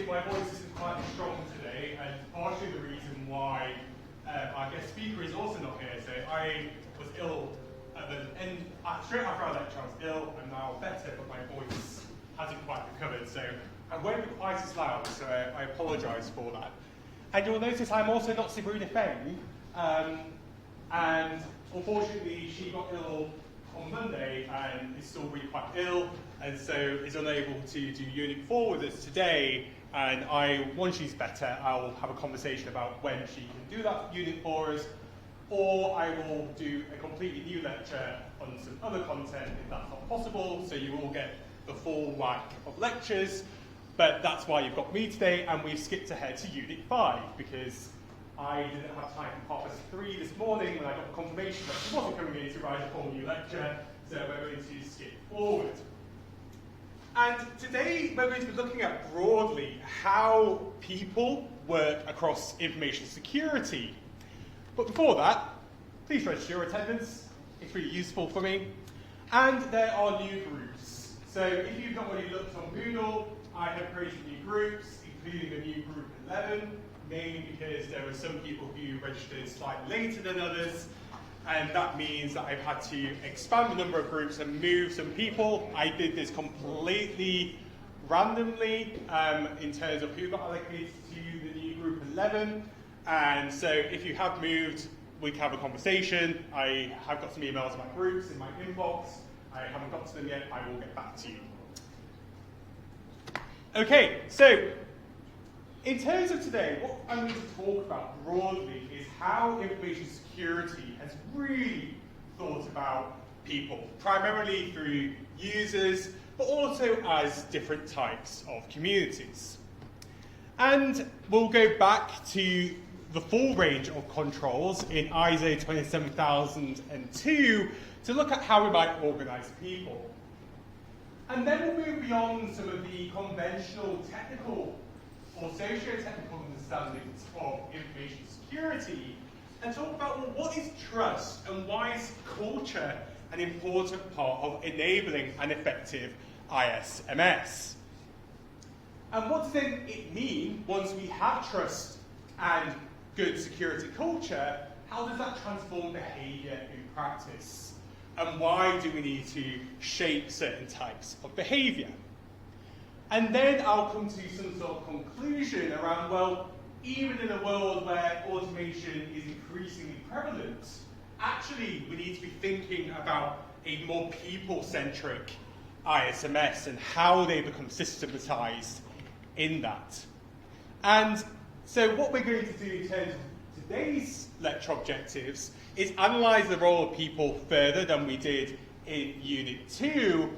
my voice isn't quite as strong today, and partially the reason why our guest speaker is also not here. So I was ill at the end, straight after our lecture. I was ill. I'm now better, but my voice hasn't quite recovered. So I won't be quite as loud. So I apologise for that. And you'll notice I'm also not Sabrina Feng, and unfortunately she got ill on Monday and is still really quite ill, and so is unable to do Unit 4 with us today. And once she's better, I'll have a conversation about when she can do that Unit for us, or I will do a completely new lecture on some other content if that's not possible, so you will get the full whack of lectures. But that's why you've got me today, and we've skipped ahead to Unit 5, because I didn't have time for 3:30 this morning when I got confirmation that she wasn't coming in to write a full new lecture, so we're going to skip forward. And today we're going to be looking at broadly how people work across information security. But before that, please register your attendance. It's really useful for me. And there are new groups. So if you've not already looked on Moodle, I have created new groups, including a new group 11, mainly because there were some people who registered slightly later than others, and that means that I've had to expand the number of groups and move some people. I did this completely randomly in terms of who got allocated to the new group 11, and so if you have moved, we can have a conversation. I have got some emails about groups in my inbox. I haven't got to them yet. I will get back to you. Okay, so in terms of today, what I'm going to talk about broadly is how information security has really thought about people, primarily through users, but also as different types of communities. And we'll go back to the full range of controls in ISO 27002 to look at how we might organize people. And then we'll move beyond some of the conventional technical or socio-technical understandings of information security and talk about, well, what is trust and why is culture an important part of enabling an effective ISMS? And what does then it mean once we have trust and good security culture? How does that transform behaviour in practice? And why do we need to shape certain types of behaviour? And then I'll come to some sort of conclusion around, well, even in a world where automation is increasingly prevalent, actually we need to be thinking about a more people-centric ISMS and how they become systematized in that. And so what we're going to do in terms of today's lecture objectives is analyse the role of people further than we did in Unit 2,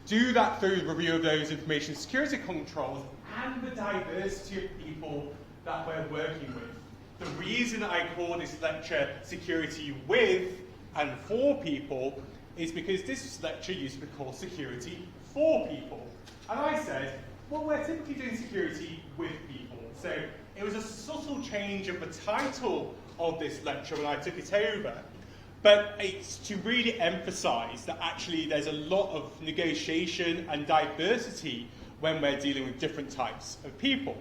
do that through the review of those information security controls and the diversity of people that we're working with. The reason I call this lecture Security with and for People is because this lecture used to be called Security for People. And I said, well, we're typically doing security with people. So it was a subtle change of the title of this lecture when I took it over. But it's to really emphasise that actually there's a lot of negotiation and diversity when we're dealing with different types of people.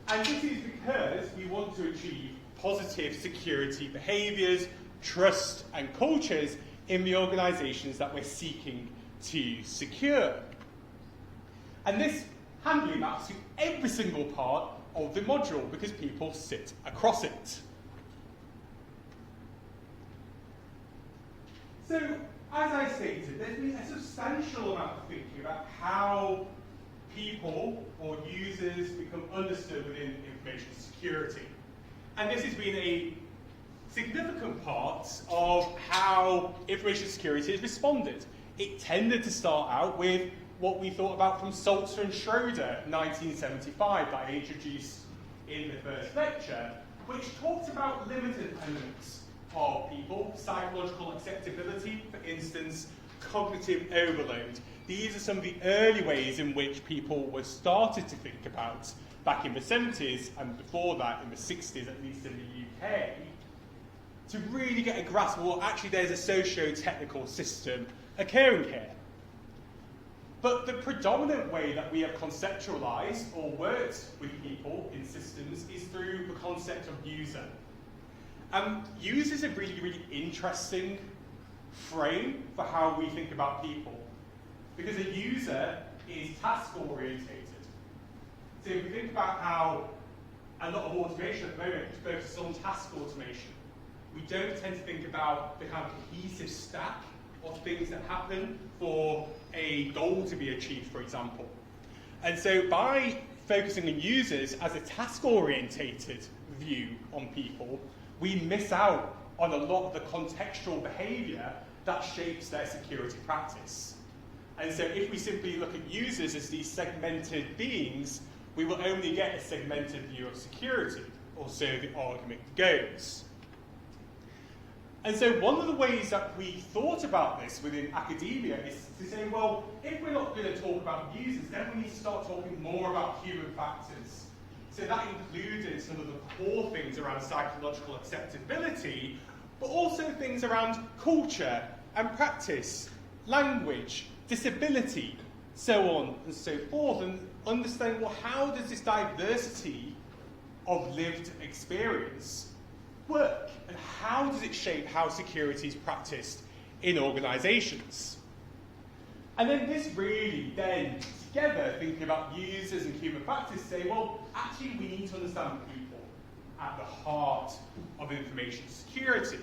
And this is because we want to achieve positive security behaviours, trust and cultures in the organisations that we're seeking to secure. And this handily maps to every single part of the module because people sit across it. So, as I stated, there's been a substantial amount of thinking about how people or users become understood within information security. And this has been a significant part of how information security has responded. It tended to start out with what we thought about from Salter and Schroeder in 1975 that I introduced in the first lecture, which talked about limited elements of people, psychological acceptability, for instance, cognitive overload. These are some of the early ways in which people were started to think about back in the 70s and before that in the 60s, at least in the UK, to really get a grasp of, well, actually there's a socio-technical system occurring here. But the predominant way that we have conceptualized or worked with people in systems is through the concept of user. User is a really, really interesting frame for how we think about people, because a user is task-orientated. So if we think about how a lot of automation at the moment focuses on task automation, we don't tend to think about the kind of cohesive stack of things that happen for a goal to be achieved, for example. And so by focusing on users as a task-orientated view on people, we miss out on a lot of the contextual behavior that shapes their security practice. And so if we simply look at users as these segmented beings, we will only get a segmented view of security, or so the argument goes. And so one of the ways that we thought about this within academia is to say, well, if we're not going to talk about users, then we need to start talking more about human factors. So that included some of the core things around psychological acceptability, but also things around culture and practice, language, disability, so on and so forth, and understand, well, how does this diversity of lived experience work, and how does it shape how security is practiced in organisations? And then this really then, together, thinking about users and human factors, say, well, actually we need to understand people at the heart of information security.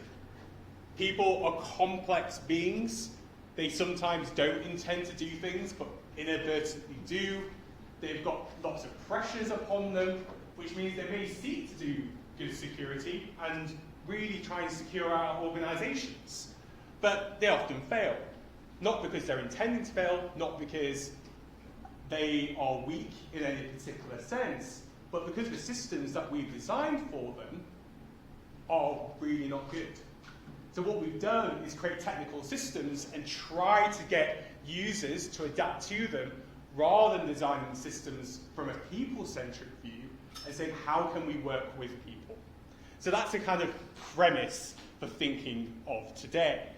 People are complex beings. They sometimes don't intend to do things, but inadvertently do. They've got lots of pressures upon them, which means they may seek to do good security and really try and secure our organisations. But they often fail. Not because they're intending to fail, not because they are weak in any particular sense, but because the systems that we've designed for them are really not good. So what we've done is create technical systems and try to get users to adapt to them rather than designing systems from a people-centric view and saying, how can we work with people? So that's a kind of premise for thinking of today.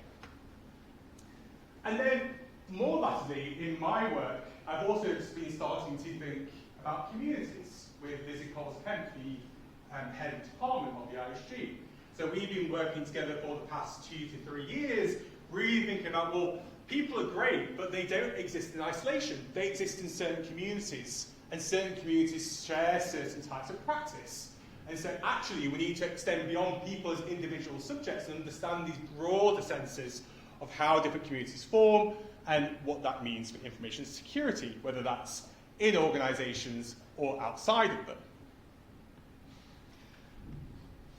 And then, more latterly, in my work, I've also been starting to think about communities with Lizzie Coles-Kemp, the head of department of the ISG. So we've been working together for the past 2 to 3 years, really thinking about, well, people are great, but they don't exist in isolation. They exist in certain communities, and certain communities share certain types of practice. And so actually we need to extend beyond people as individual subjects and understand these broader senses of how different communities form and what that means for information security, whether that's in organisations or outside of them.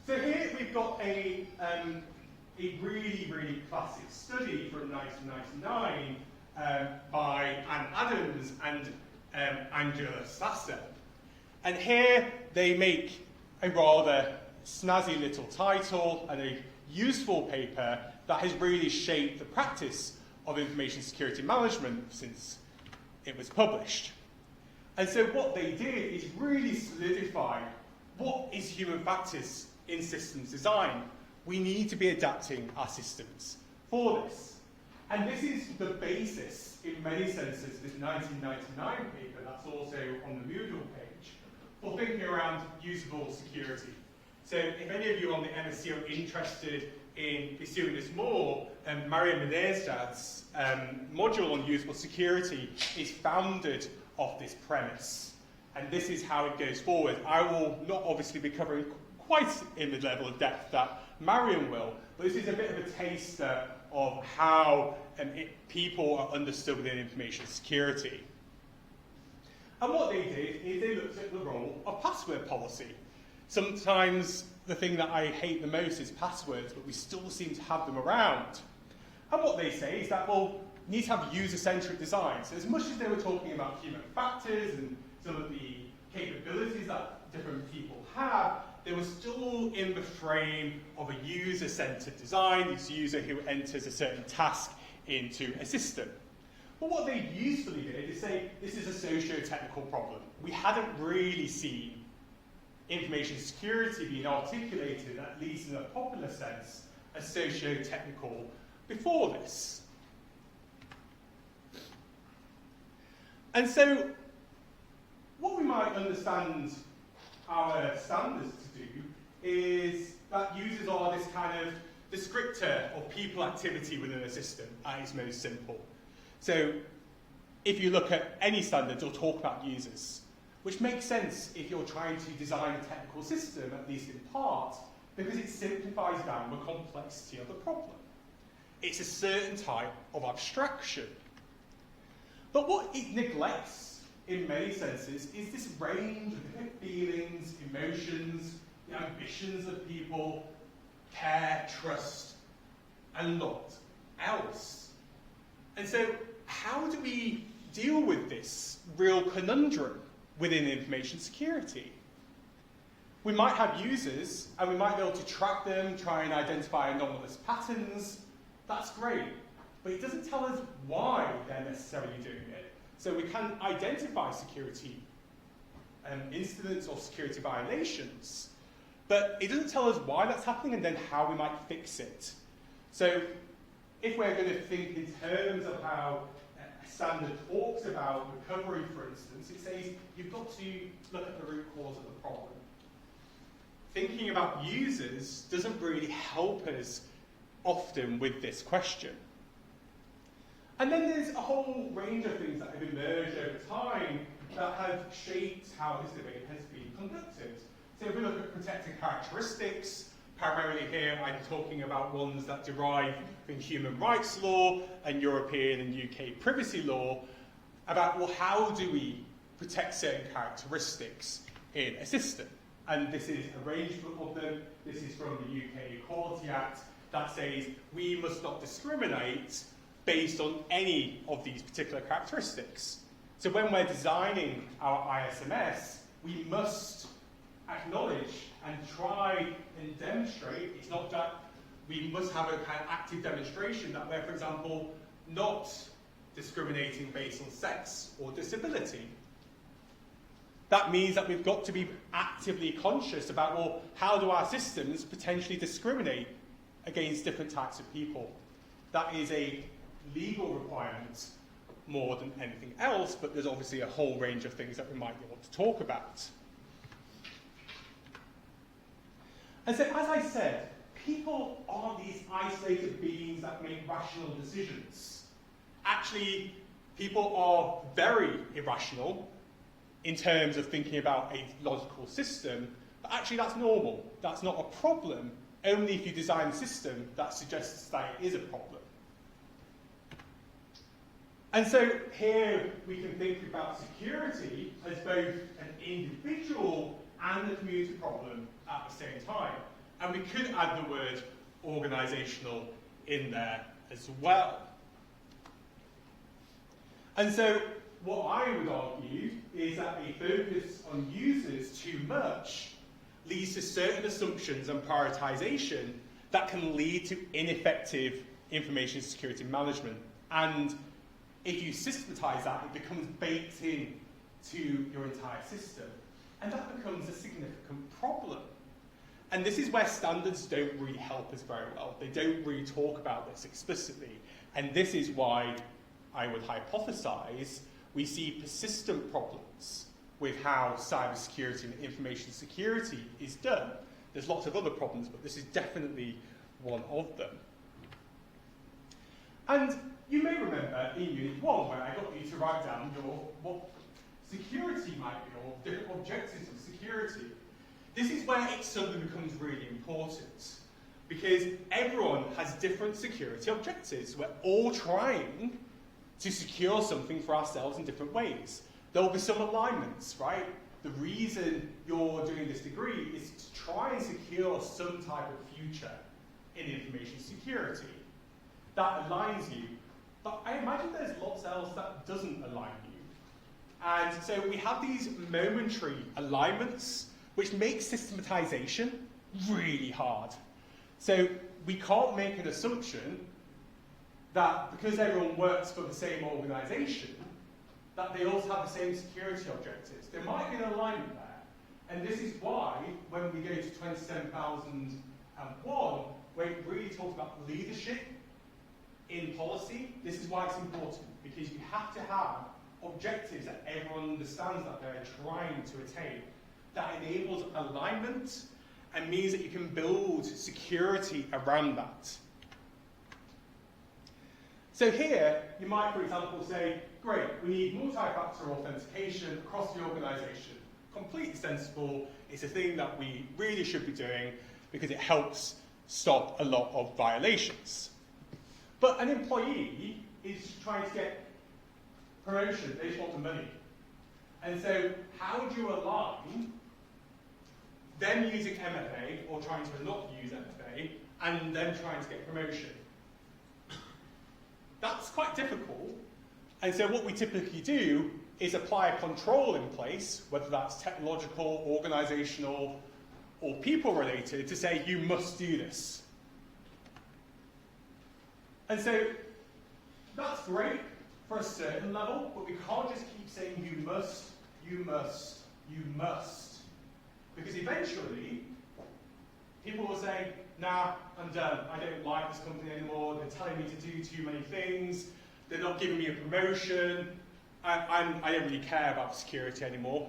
So here we've got a really, really classic study from 1999 by Anne Adams and Angela Sasser. And here they make a rather snazzy little title and a useful paper that has really shaped the practice of information security management since it was published. And so what they did is really solidify what is human factors in systems design. We need to be adapting our systems for this. And this is the basis, in many senses, this 1999 paper that's also on the Moodle page, for thinking around usable security. So if any of you on the MSc are interested in pursuing this more, Mariam Menezad's module on usable security is founded off this premise. And this is how it goes forward. I will not obviously be covering quite in the level of depth that Mariam will, but this is a bit of a taster of how people are understood within information security. And what they did is they looked at the role of password policy. Sometimes the thing that I hate the most is passwords, but we still seem to have them around. And what they say is that, well, you need to have user-centric design. So as much as they were talking about human factors and some of the capabilities that different people have, they were still in the frame of a user-centered design, this user who enters a certain task into a system. But what they usefully did is say, this is a socio-technical problem. We hadn't really seen information security being articulated, at least in a popular sense, as socio-technical before this. And so what we might understand our standards to do is that users are this kind of descriptor of people activity within a system at its most simple. So if you look at any standards, you'll talk about users, which makes sense if you're trying to design a technical system, at least in part, because it simplifies down the complexity of the problem. It's a certain type of abstraction. But what it neglects, in many senses, is this range of different feelings, emotions, the ambitions of people, care, trust, and a lot else. And so, how do we deal with this real conundrum within information security? We might have users, and we might be able to track them, try and identify anomalous patterns. That's great. But it doesn't tell us why they're necessarily doing it. So we can identify security incidents or security violations, but it doesn't tell us why that's happening and then how we might fix it. So if we're going to think in terms of how a standard talks about recovery, for instance, it says you've got to look at the root cause of the problem. Thinking about users doesn't really help us often with this question. And then there's a whole range of things that have emerged over time that have shaped how this debate has been conducted. So if we look at protected characteristics, primarily here I'm talking about ones that derive from human rights law and European and UK privacy law, about, well, how do we protect certain characteristics in a system? And this is a range of them. This is from the UK Equality Act that says we must not discriminate based on any of these particular characteristics. So when we're designing our ISMS, we must acknowledge and try and demonstrate, it's not that we must have a kind of active demonstration that we're, for example, not discriminating based on sex or disability. That means that we've got to be actively conscious about, well, how do our systems potentially discriminate against different types of people? That is a legal requirement more than anything else, but there's obviously a whole range of things that we might be able to talk about. And so, as I said, people are these isolated beings that make rational decisions. Actually, people are very irrational in terms of thinking about a logical system, but actually that's normal. That's not a problem, only if you design a system that suggests that it is a problem. And so here we can think about security as both an individual and a community problem at the same time. And we could add the word organisational in there as well. And so what I would argue is that a focus on users too much leads to certain assumptions and prioritisation that can lead to ineffective information security management. And if you systematise that, it becomes baked in to your entire system. And that becomes a significant problem. And this is where standards don't really help us very well. They don't really talk about this explicitly. And this is why I would hypothesise we see persistent problems with how cybersecurity and information security is done. There's lots of other problems, but this is definitely one of them. And you may remember in Unit 1 where I got you to write down what security might be, or different objectives of security. This is where it suddenly becomes really important, because everyone has different security objectives. We're all trying to secure something for ourselves in different ways. There will be some alignments, right? The reason you're doing this degree is to try and secure some type of future in information security. That aligns you. But I imagine there's lots else that doesn't align you. And so we have these momentary alignments which make systematization really hard. So we can't make an assumption that because everyone works for the same organization, that they also have the same security objectives. There might be an alignment there. And this is why, when we go to 27001, where it really talks about leadership in policy, this is why it's important, because you have to have objectives that everyone understands that they're trying to attain. That enables alignment and means that you can build security around that. So here, you might, for example, say, great, we need multi-factor authentication across the organization. Completely sensible. It's a thing that we really should be doing because it helps stop a lot of violations. But an employee is trying to get promotion, they just want the money. And so how do you align them using MFA or trying to not use MFA and them trying to get promotion? That's quite difficult. And so what we typically do is apply a control in place, whether that's technological, organizational, or people related, to say you must do this. And so that's great for a certain level, but we can't just keep saying you must, you must, you must. Because eventually, people will say, nah, I'm done. I don't like this company anymore. They're telling me to do too many things. They're not giving me a promotion. I don't really care about security anymore.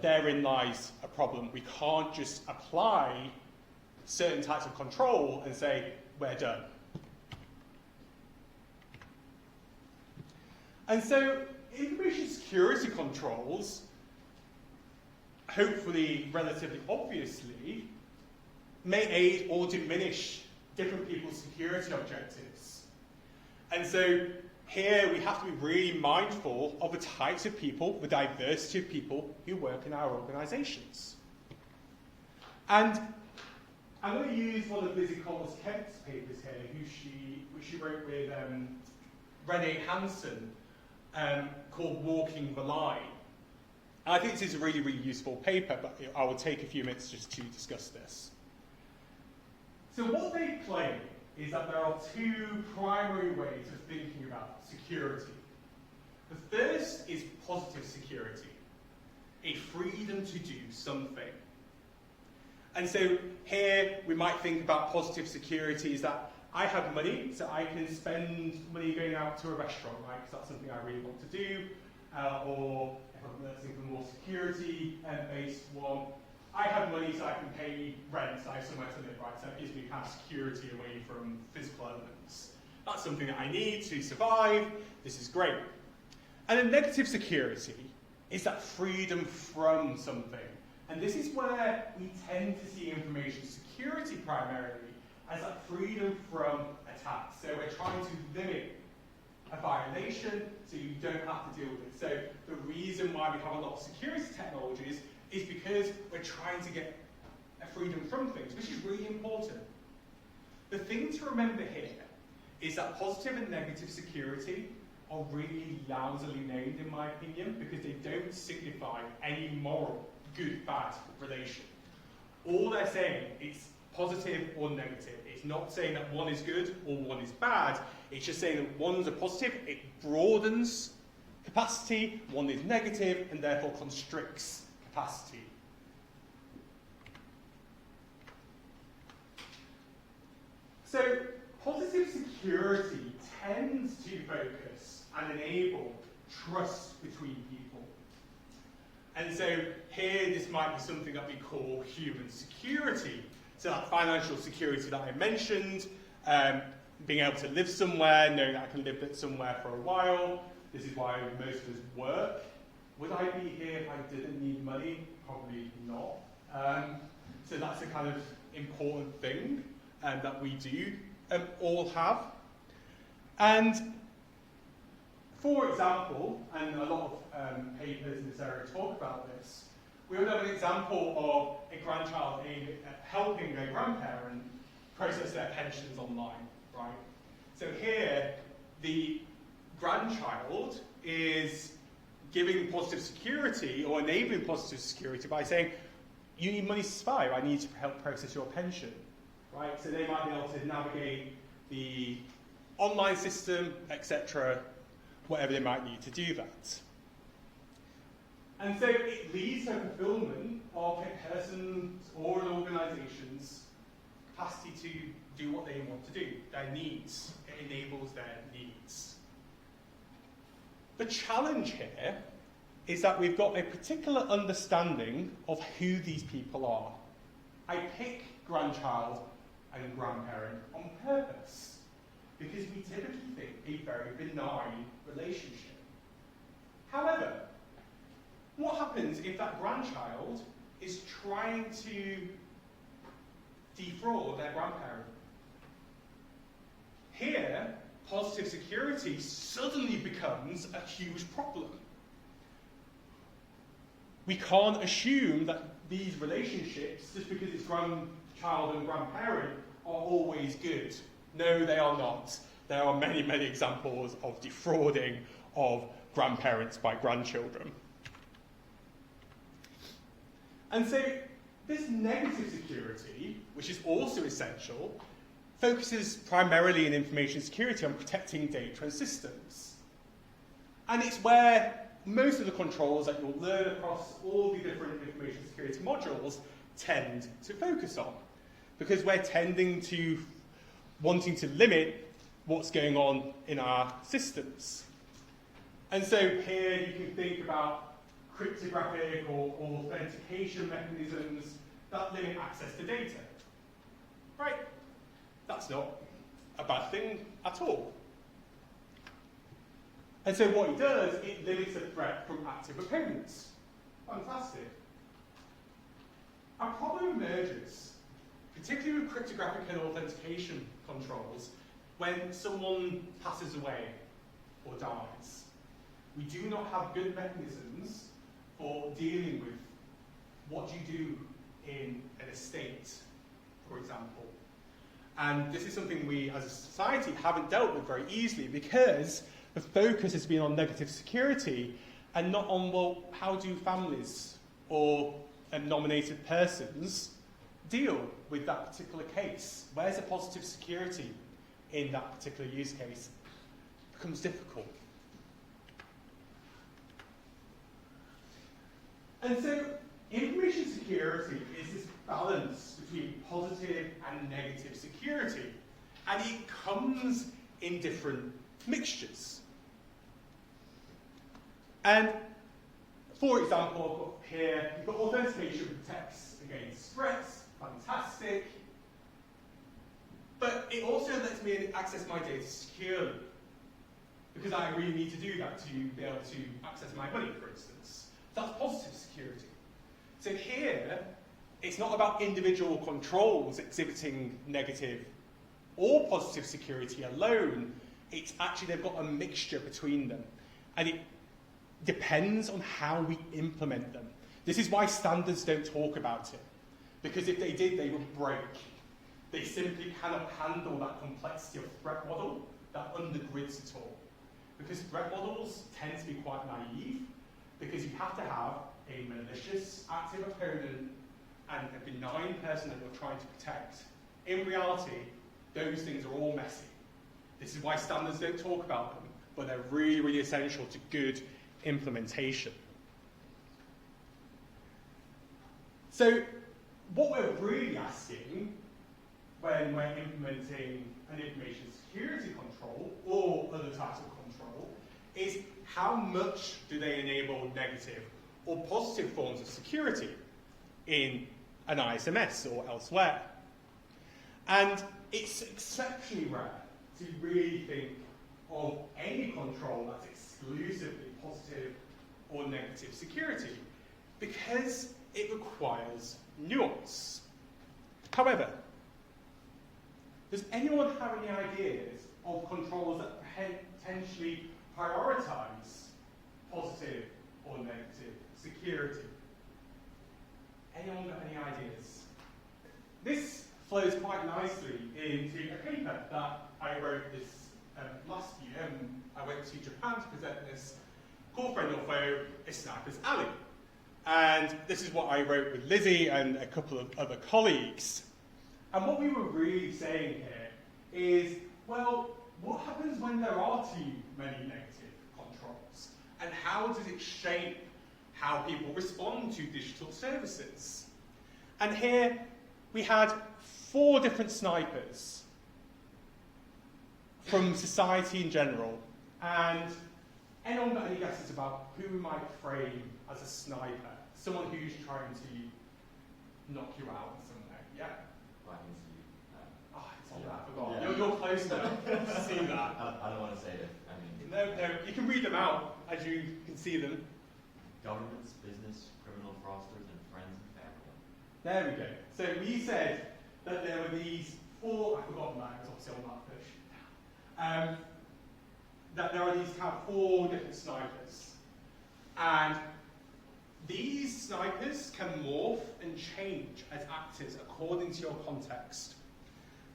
Therein lies a problem. We can't just apply certain types of control and say, we're done. And so information security controls, hopefully relatively obviously, may aid or diminish different people's security objectives. And so here we have to be really mindful of the types of people, the diversity of people who work in our organizations. And I'm going to use one of Lizzie Collins-Kemp's papers here, which she wrote with Renee Hansen, called Walking the Line. And I think this is a really, really useful paper, but I will take a few minutes just to discuss this. So what they claim is that there are two primary ways of thinking about security. The first is positive security, a freedom to do something. And so here we might think about positive security is that I have money, so I can spend money going out to a restaurant, right? Because that's something I really want to do. Or if I'm looking for more security-based one, I have money so I can pay rent, so I have somewhere to live, right? So it gives me kind of security away from physical elements. That's something that I need to survive. This is great. And then negative security is that freedom from something. And this is where we tend to see information security primarily as that freedom from attack. So we're trying to limit a violation so you don't have to deal with it. So the reason why we have a lot of security technologies is because we're trying to get a freedom from things, which is really important. The thing to remember here is that positive and negative security are really lousily named, in my opinion, because they don't signify any moral good-bad relation. All they're saying is positive or negative. It's not saying that one is good or one is bad. It's just saying that one's a positive, it broadens capacity, one is negative, and therefore constricts capacity. So positive security tends to focus and enable trust between people. And so here this might be something that we call human security. So that financial security that I mentioned, being able to live somewhere, knowing that I can live somewhere for a while. This is why most of us work. Would I be here if I didn't need money? Probably not. So that's a kind of important thing that we do all have. And for example, and a lot of papers in this area talk about this, we would have an example of a grandchild helping a grandparent process their pensions online, right? So here, the grandchild is giving positive security or enabling positive security by saying, you need money to survive, I need to help process your pension, right? So they might be able to navigate the online system, etc., whatever they might need to do that. And so it leads to fulfillment of a person's or an organization's capacity to do what they want to do, their needs. It enables their needs. The challenge here is that we've got a particular understanding of who these people are. I pick grandchild and grandparent on purpose because we typically think a very benign relationship. However, what happens if that grandchild is trying to defraud their grandparent? Here, positive security suddenly becomes a huge problem. We can't assume that these relationships, just because it's grandchild and grandparent, are always good. No, they are not. There are many, many examples of defrauding of grandparents by grandchildren. And so this negative security, which is also essential, focuses primarily in information security on protecting data and systems. And it's where most of the controls that you'll learn across all the different information security modules tend to focus on. Because we're tending to wanting to limit what's going on in our systems. And so here you can think about cryptographic or authentication mechanisms that limit access to data. Right? That's not a bad thing at all. And so what it does, it limits the threat from active opponents. Fantastic. Our problem emerges, particularly with cryptographic and authentication controls, when someone passes away or dies. We do not have good mechanisms for dealing with what you do in an estate, for example. And this is something we, as a society, haven't dealt with very easily because the focus has been on negative security and not on, well, how do families or nominated persons deal with that particular case? Where's the positive security in that particular use case? It becomes difficult. And so information security is this balance between positive and negative security. And it comes in different mixtures. And for example, I've got here, you've got authentication protects against threats, fantastic. But it also lets me access my data securely. Because I really need to do that to be able to access my money, for instance. That's positive security. So here, it's not about individual controls exhibiting negative or positive security alone. It's actually they've got a mixture between them. And it depends on how we implement them. This is why standards don't talk about it. Because if they did, they would break. They simply cannot handle that complexity of threat model that undergrids it all. Because threat models tend to be quite naive, because you have to have a malicious active opponent and a benign person that you're trying to protect. In reality, those things are all messy. This is why standards don't talk about them, but they're really, really essential to good implementation. So what we're really asking when we're implementing an information security control or other types of control is how much do they enable negative or positive forms of security in an ISMS or elsewhere. And it's exceptionally rare to really think of any control that's exclusively positive or negative security because it requires nuance. However, does anyone have any ideas of controls that potentially prioritize positive or negative security? Anyone got any ideas? This flows quite nicely into a paper that I wrote this last year. I went to Japan to present this called Friend or Foe, A Sniper's Alley. And this is what I wrote with Lizzie and a couple of other colleagues. And what we were really saying here is, well, what happens when there are too many negative controls? And how does it shape how people respond to digital services? And here we had 4 different snipers from society in general. And Anyone got any guesses about who we might frame as a sniper? Someone who's trying to knock you out in some way, yeah? Well, I can see. Oh, it's on that, I forgot. Yeah. You're close now to see that. I don't want to say it. I mean, No, you can read them out as you can see them. governments, business, criminal fraudsters, and friends and family. There we go. So we said that there were these four, I've forgotten that, it was obviously on that push. That there are these kind of four different snipers. And these snipers can morph and change as actors according to your context.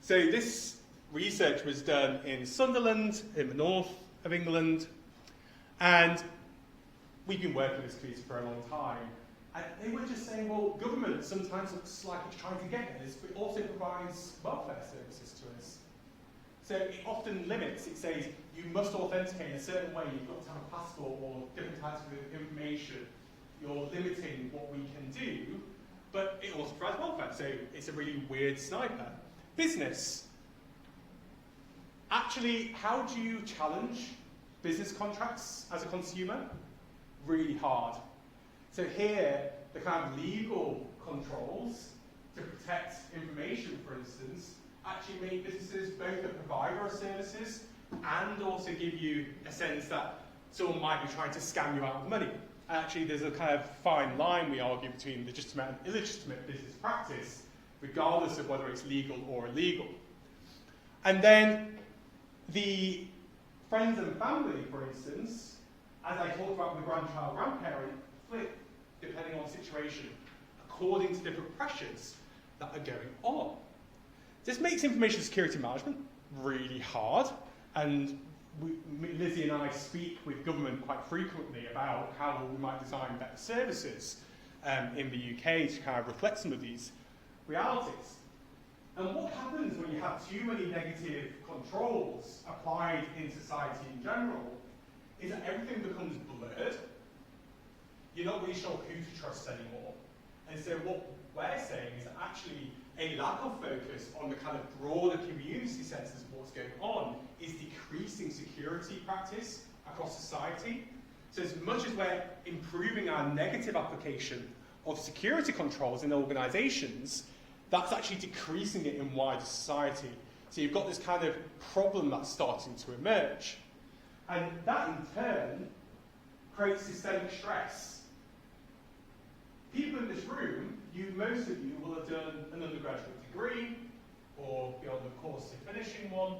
So this research was done in Sunderland, in the north of England, and we've been working with this community for a long time. And they were just saying, well, government sometimes looks like it's trying to get us, but it also provides welfare services to us. So it often limits, it says, you must authenticate in a certain way, you've got to have a passport or different types of information. You're limiting what we can do, but it also provides welfare, so it's a really weird sniper. Business. Actually, how do you challenge business contracts as a consumer? Really hard. So here, the kind of legal controls to protect information, for instance, actually make businesses both a provider of services and also give you a sense that someone might be trying to scam you out of money. Actually, there's a kind of fine line, we argue, between legitimate and illegitimate business practice, regardless of whether it's legal or illegal. And then the friends and family, for instance, as I talked about with the grandchild, grandparent, flip depending on the situation, according to different pressures that are going on. This makes information security management really hard, and Lizzie and I speak with government quite frequently about how we might design better services in the UK to kind of reflect some of these realities. And what happens when you have too many negative controls applied in society in general is that everything becomes blurred. You're not really sure who to trust anymore. And so what we're saying is that actually a lack of focus on the kind of broader community sense of what's going on is decreasing security practice across society. So as much as we're improving our negative application of security controls in organisations, that's actually decreasing it in wider society. So you've got this kind of problem that's starting to emerge. And that in turn creates systemic stress. People in this room, most of you will have done an undergraduate degree or be on the course of finishing one.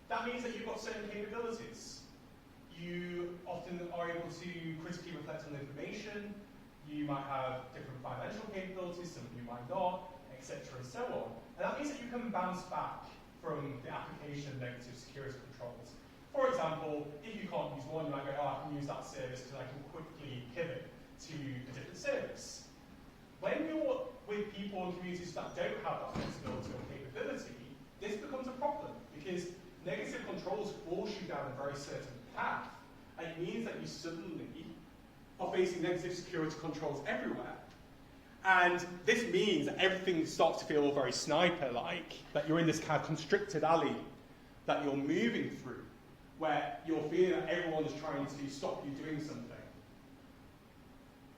That means that you've got certain capabilities. You often are able to critically reflect on information. You might have different financial capabilities, some of you might not, etc. and so on. And that means that you can bounce back from the application of negative security controls. For example, if you can't use one, you might go, oh, I can use that service because I can quickly pivot to a different service. When you're with people and communities that don't have that flexibility or capability, this becomes a problem because negative controls force you down a very certain path, and it means that you suddenly are facing negative security controls everywhere. And this means that everything starts to feel very sniper-like, that you're in this kind of constricted alley that you're moving through, where you're feeling that everyone is trying to stop you doing something.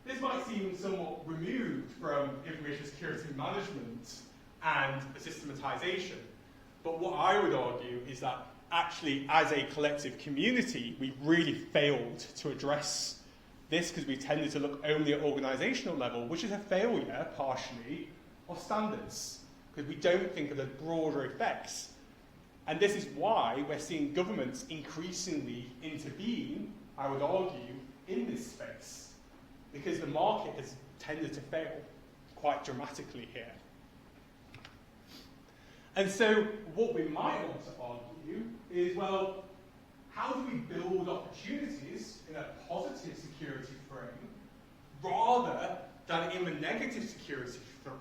This might seem somewhat removed from information security management and systematization, but what I would argue is that actually, as a collective community, we really failed to address this because we tended to look only at organisational level, which is a failure, partially, of standards, because we don't think of the broader effects. And this is why we're seeing governments increasingly intervene, I would argue, in this space, because the market has tended to fail quite dramatically here. And so what we might want to argue is, well, how do we build opportunities in a positive security frame rather than in the negative security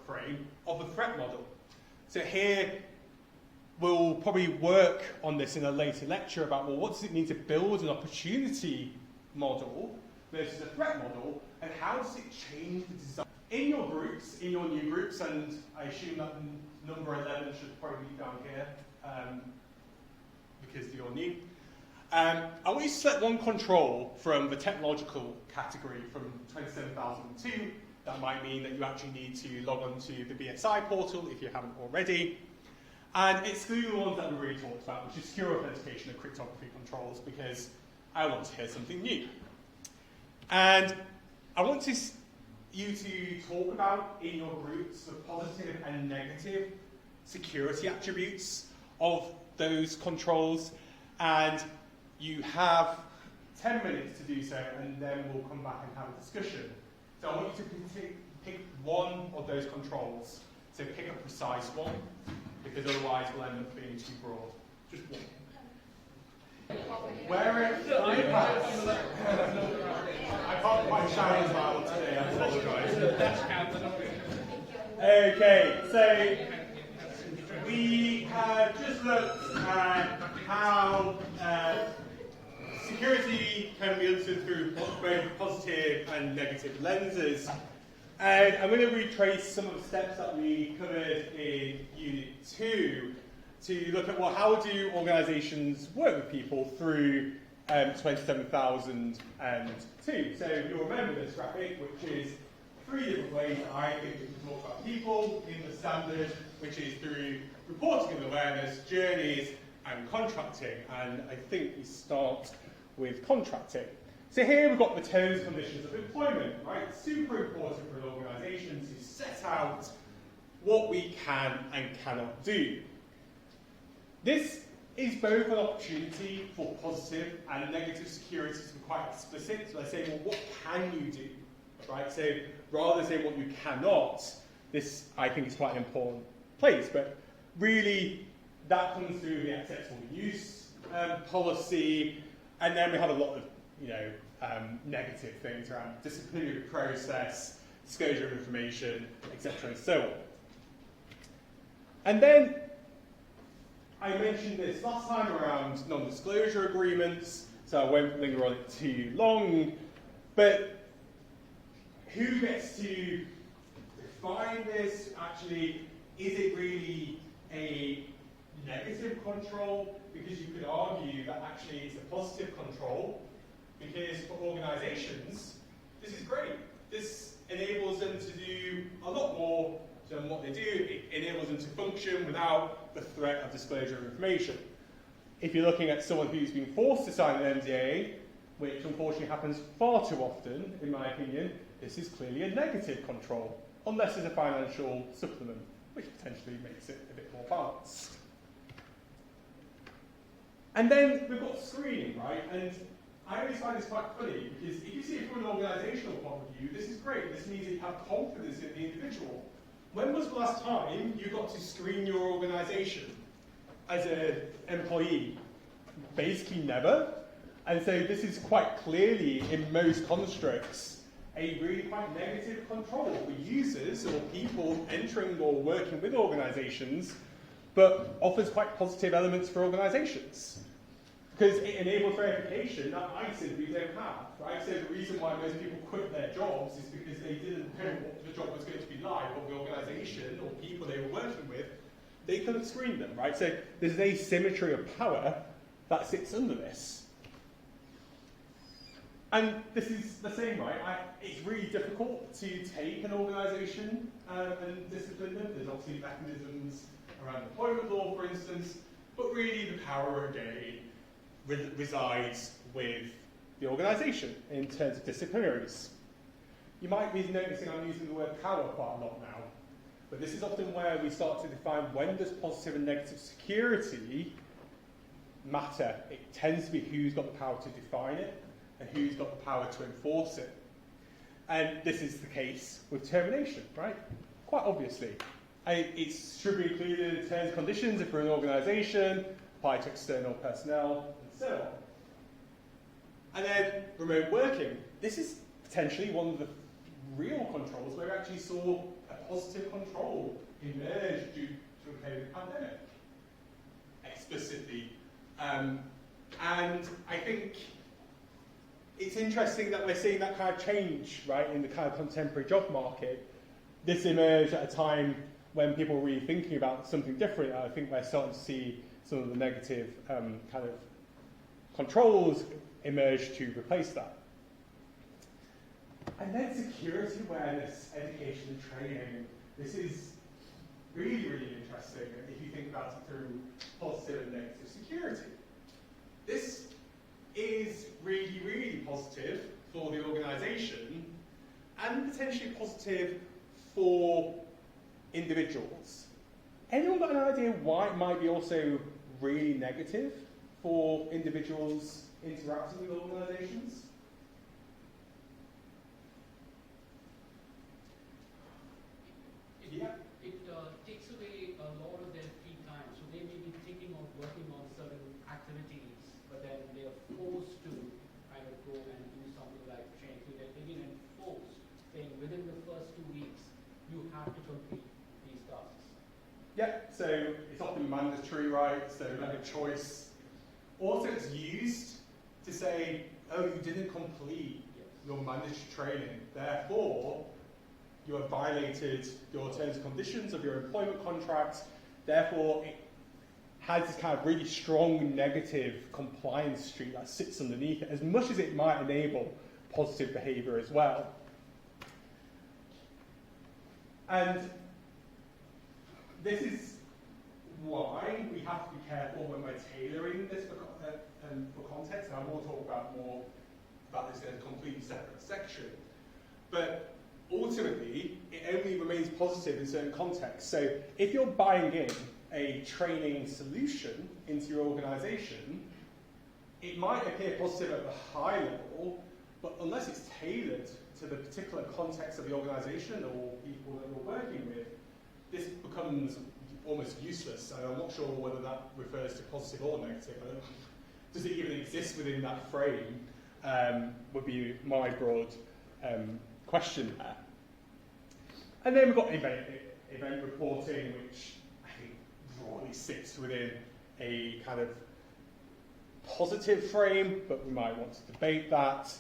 frame of the threat model? So here we'll probably work on this in a later lecture about, well, what does it mean to build an opportunity model versus a threat model, and how does it change the design? In your groups, in your new groups, and I assume that number 11 should probably be down here because you're new, I want you to select one control from the technological category from 27002. That might mean that you actually need to log on to the BSI portal if you haven't already. And exclude the ones that we already talked about, which is secure authentication and cryptography controls, because I want to hear something new. And I want you to talk about in your groups the positive and negative security attributes of those controls. And you have 10 minutes to do so, and then we'll come back and have a discussion. So I want you to pick one of those controls. So pick a precise one, because otherwise we'll end up being too broad. Just one. Wear it. I can't quite shout as loud today, I apologise. Okay, so we have just looked at how security can be understood through both positive and negative lenses. And I'm going to retrace some of the steps that we covered in Unit 2 to look at, well, how do organisations work with people through 27002. So you'll remember this graphic, which is 3 different ways that I think we can talk about people in the standard, which is through reporting and awareness, journeys, and contracting. And I think we start with contracting. So here we've got the terms and conditions of employment, right? It's super important for an organisation to set out what we can and cannot do. This is both an opportunity for positive and negative security to be quite explicit. So I say, well, what can you do, right? So rather than saying what you cannot, this I think is quite an important place. But really, that comes through the acceptable use policy, and then we have a lot of negative things around disciplinary process, disclosure of information, etc., and so on. And then I mentioned this last time around non-disclosure agreements, so I won't linger on it too long, but who gets to define this? Actually, is it really a negative control? Because you could argue that actually it's a positive control, because for organisations, this is great. This enables them to do a lot more than what they do. It enables them to function without the threat of disclosure of information. If you're looking at someone who's been forced to sign an NDA, which unfortunately happens far too often, in my opinion, this is clearly a negative control, unless there's a financial supplement, which potentially makes it a bit more balanced. And then we've got screening, right? And I always find this quite funny, because if you see it from an organisational point of view, this is great. This means that you have confidence in the individual. When was the last time you got to screen your organisation as an employee? Basically never. And so this is quite clearly, in most constructs, a really quite negative control for users or people entering or working with organisations, but offers quite positive elements for organisations. Because it enables verification that I simply don't have, right? So the reason why most people quit their jobs is because they didn't know what the job was going to be like, or the organisation or people they were working with, they couldn't screen them, right? So there's an asymmetry of power that sits under this. And this is the same, right? It's really difficult to take an organisation and discipline them. There's obviously mechanisms around employment law, for instance, but really the power, again, resides with the organisation in terms of disciplinaries. You might be noticing I'm using the word power quite a lot now, but this is often where we start to define when does positive and negative security matter. It tends to be who's got the power to define it and who's got the power to enforce it. And this is the case with termination, right? Quite obviously. It should be included in terms and conditions if we're an organisation, apply to external personnel, and so on. And then remote working. This is potentially one of the real controls where we actually saw a positive control emerge due to a COVID pandemic, explicitly. And I think it's interesting that we're seeing that kind of change, right, in the kind of contemporary job market. This emerged at a time when people were really thinking about something different. I think we're starting to see some of the negative kind of controls emerged to replace that. And then security awareness, education and training. This is really, really interesting if you think about it through positive and negative security. This is really, really positive for the organisation and potentially positive for individuals. Anyone got an idea why it might be also really negative for individuals interacting with organisations? Yeah. It takes away a lot of their free time. So they may be thinking of working on certain activities, but then they are forced to kind of go and do something like training. So they're being enforced, saying within the first 2 weeks, you have to complete these tasks. Yeah, so it's often mandatory, right? So like a choice. Also, it's used to say, oh, you didn't complete your mandatory training. Therefore, you have violated your terms and conditions of your employment contract. Therefore, it has this kind of really strong negative compliance streak that sits underneath it, as much as it might enable positive behaviour as well. And this is why we have to be careful when we're tailoring this for context, and I will talk about more about this in a completely separate section. But ultimately, it only remains positive in certain contexts. So if you're buying in a training solution into your organisation, it might appear positive at the high level, but unless it's tailored to the particular context of the organisation or people that you're working with, this becomes almost useless. And I'm not sure whether that refers to positive or negative. Does it even exist within that frame? Would be my broad question there. And then we've got event reporting, which I think broadly sits within a kind of positive frame, but we might want to debate that.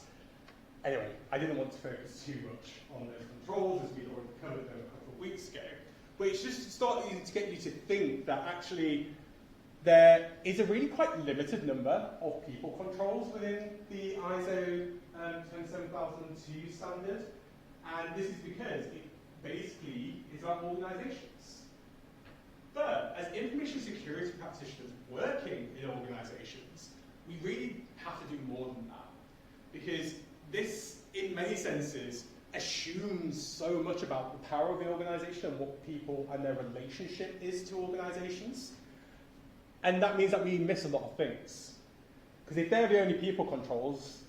Anyway, I didn't want to focus too much on those controls, as we'd already covered them a couple of weeks ago. But it's just to start to get you to think that actually there is a really quite limited number of people controls within the ISO 27002 standard. And this is because it basically is about organisations. But as information security practitioners working in organisations, we really have to do more than that. Because this, in many senses, assumes so much about the power of the organisation and what people and their relationship is to organisations. And that means that we miss a lot of things. Because if they're the only people controls,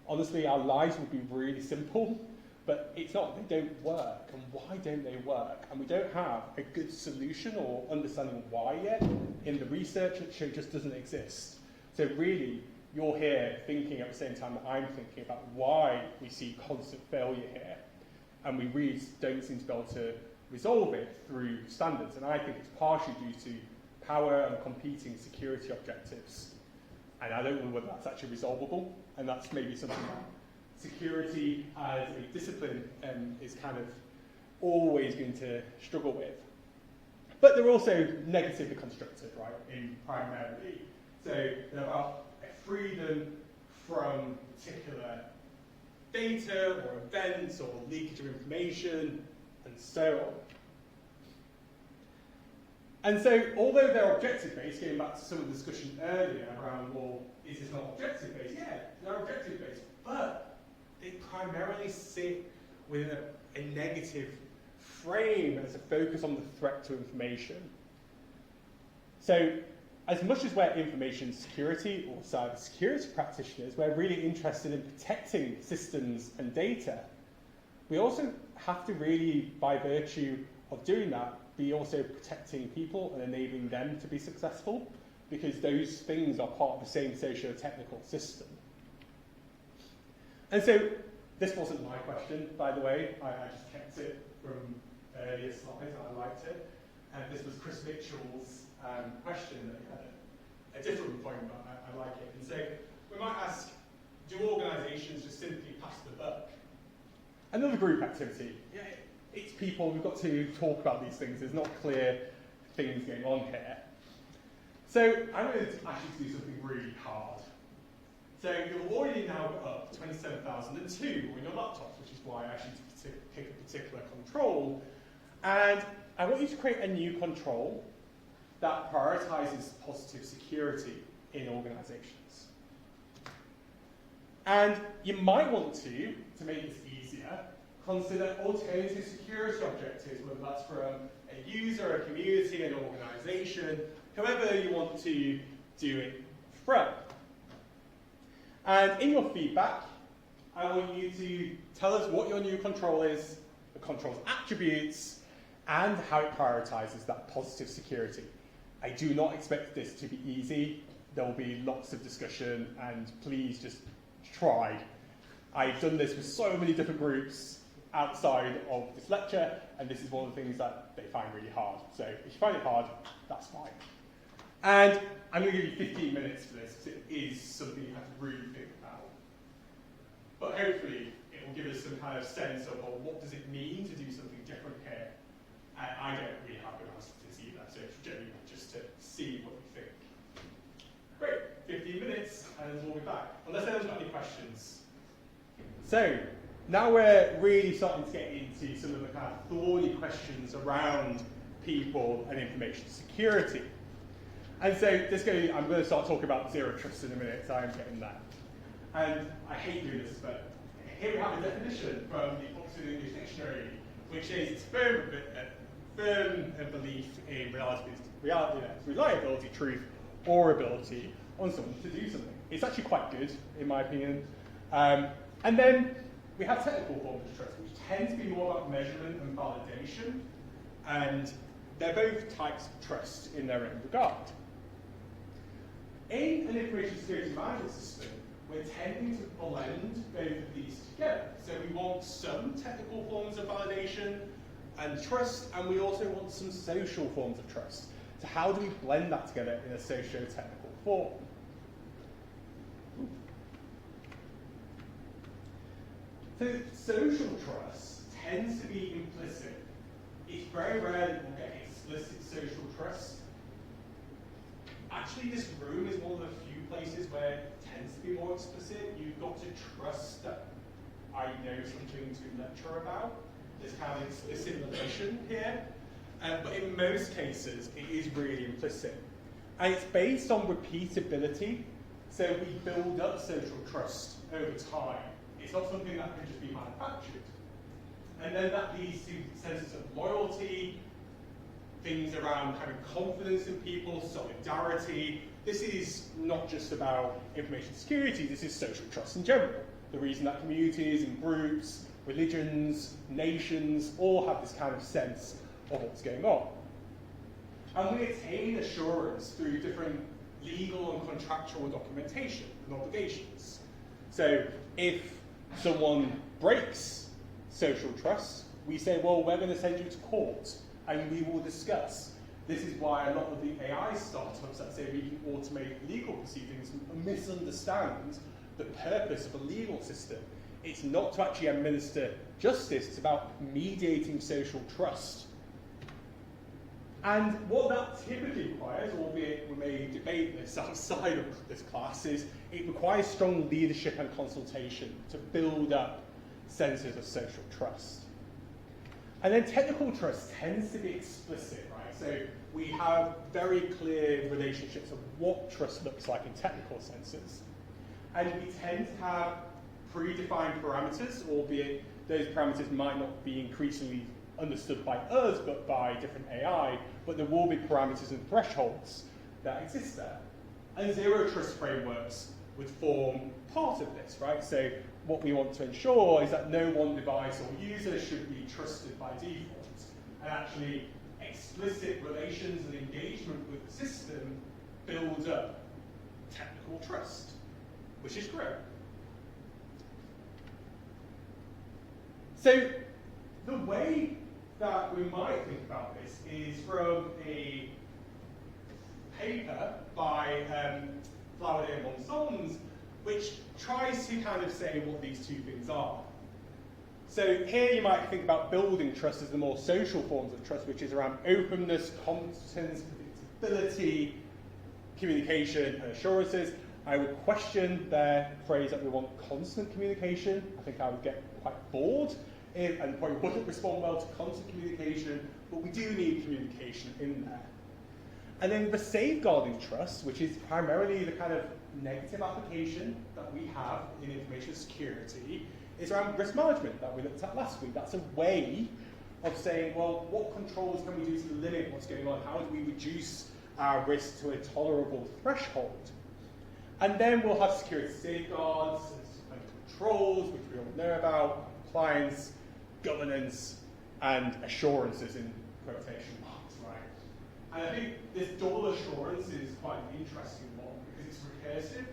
honestly, our lives would be really simple. But it's not, they don't work. And why don't they work? And we don't have a good solution or understanding why yet in the research, which just doesn't exist. So really, you're here thinking at the same time that I'm thinking about why we see constant failure here. And we really don't seem to be able to resolve it through standards. And I think it's partially due to power and competing security objectives. And I don't know whether that's actually resolvable. And that's maybe something that security as a discipline is kind of always going to struggle with. But they're also negatively constructed, right, in primarily. So they're about freedom from particular data or events or leakage of information and so on. And so, although they're objective-based, going back to some of the discussion earlier around, well, is this not objective-based? Yeah, they're objective-based, but they primarily sit within a negative frame as a focus on the threat to information. So, as much as we're information security or cyber security practitioners, we're really interested in protecting systems and data. We also have to really, by virtue of doing that, be also protecting people and enabling them to be successful, because those things are part of the same socio-technical system. And so, this wasn't my question, by the way. I just kept it from earlier slides, and I liked it. And this was Chris Mitchell's question that had a different point, but I like it. And so, we might ask, do organisations just simply pass the buck? Another group activity. Yeah, it's people, we've got to talk about these things. There's not clear things going on here. So I'm going to ask you to do something really hard. So you've already now got up to 27,002 on your laptops, which is why I asked you to pick a particular control. And I want you to create a new control that prioritizes positive security in organizations. And you might want to make this easier, consider alternative security objectives, whether that's from a user, a community, an organization, however you want to do it from. And in your feedback, I want you to tell us what your new control is, the control's attributes, and how it prioritizes that positive security. I do not expect this to be easy. There will be lots of discussion, and please just try. I've done this with so many different groups outside of this lecture, and this is one of the things that they find really hard. So if you find it hard, that's fine. And I'm going to give you 15 minutes for this, because it is something you have to really think about. But hopefully, it will give us some kind of sense of, well, what does it mean to do something different here? And I don't really have good answers to this either, so it's generally just to see what you think. Great, 15 minutes, and we'll be back. Unless anyone's got any questions. So, now we're really starting to get into some of the kind of thorny questions around people and information security. And so I'm going to start talking about zero trust in a minute, so I'm getting that. And I hate doing this, but here we have a definition from the Oxford English Dictionary, which says it's firm belief in reliability, truth, or ability on someone to do something. It's actually quite good, in my opinion. And then we have technical forms of trust, which tend to be more about measurement and validation, and they're both types of trust in their own regard. In an information security management system, we're tending to blend both of these together. So we want some technical forms of validation and trust, and we also want some social forms of trust. So how do we blend that together in a socio-technical form? So social trust tends to be implicit. It's very rare that we'll get explicit social trust. Actually, this room is one of the few places where it tends to be more explicit. You've got to trust that I know something to lecture about. There's kind of an explicit relation here. But in most cases, it is really implicit. And it's based on repeatability. So we build up social trust over time. It's not something that can just be manufactured. And then that leads to senses of loyalty, things around kind of confidence in people, solidarity. This is not just about information security, this is social trust in general. The reason that communities and groups, religions, nations, all have this kind of sense of what's going on. And we attain assurance through different legal and contractual documentation and obligations. So if someone breaks social trust, we say, well, we're going to send you to court and we will discuss. This is why a lot of the AI startups that say we can automate legal proceedings misunderstand the purpose of a legal system. It's not to actually administer justice, it's about mediating social trust. And what that typically requires, albeit we may debate this outside of this class, is it requires strong leadership and consultation to build up senses of social trust. And then technical trust tends to be explicit, right? So we have very clear relationships of what trust looks like in technical senses. And we tend to have predefined parameters, albeit those parameters might not be increasingly understood by us, but by different AI, but there will be parameters and thresholds that exist there. And zero trust frameworks would form part of this, right? So what we want to ensure is that no one device or user should be trusted by default. And actually, explicit relations and engagement with the system builds up technical trust, which is great. So the way that we might think about this is from a paper by Flowerday and Monsons, which tries to kind of say what these two things are. So here you might think about building trust as the more social forms of trust, which is around openness, competence, predictability, communication, and assurances. I would question their phrase that we want constant communication. I think I would get quite bored and probably wouldn't respond well to constant communication, but we do need communication in there. And then the safeguarding trust, which is primarily the kind of negative application that we have in information security, is around risk management that we looked at last week. That's a way of saying, well, what controls can we do to limit what's going on? How do we reduce our risk to a tolerable threshold? And then we'll have security safeguards and controls, which we all know about, compliance, governance, and assurances in quotation marks, right? And I think this double assurance is quite an interesting one because it's recursive.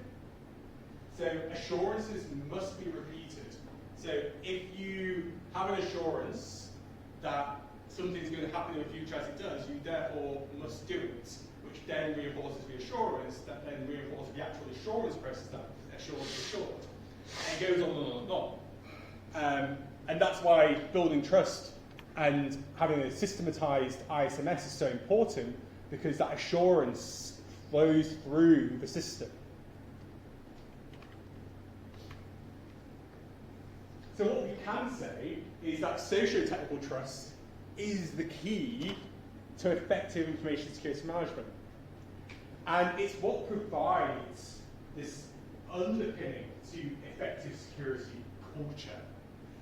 So assurances must be repeated. So if you have an assurance that something's going to happen in the future as it does, you therefore must do it, which then reinforces the assurance, that then reinforces the actual assurance process that assurance is assured. And it goes on and on and on. And that's why building trust and having a systematized ISMS is so important, because that assurance flows through the system. So what we can say is that socio-technical trust is the key to effective information security management. And it's what provides this underpinning to effective security culture.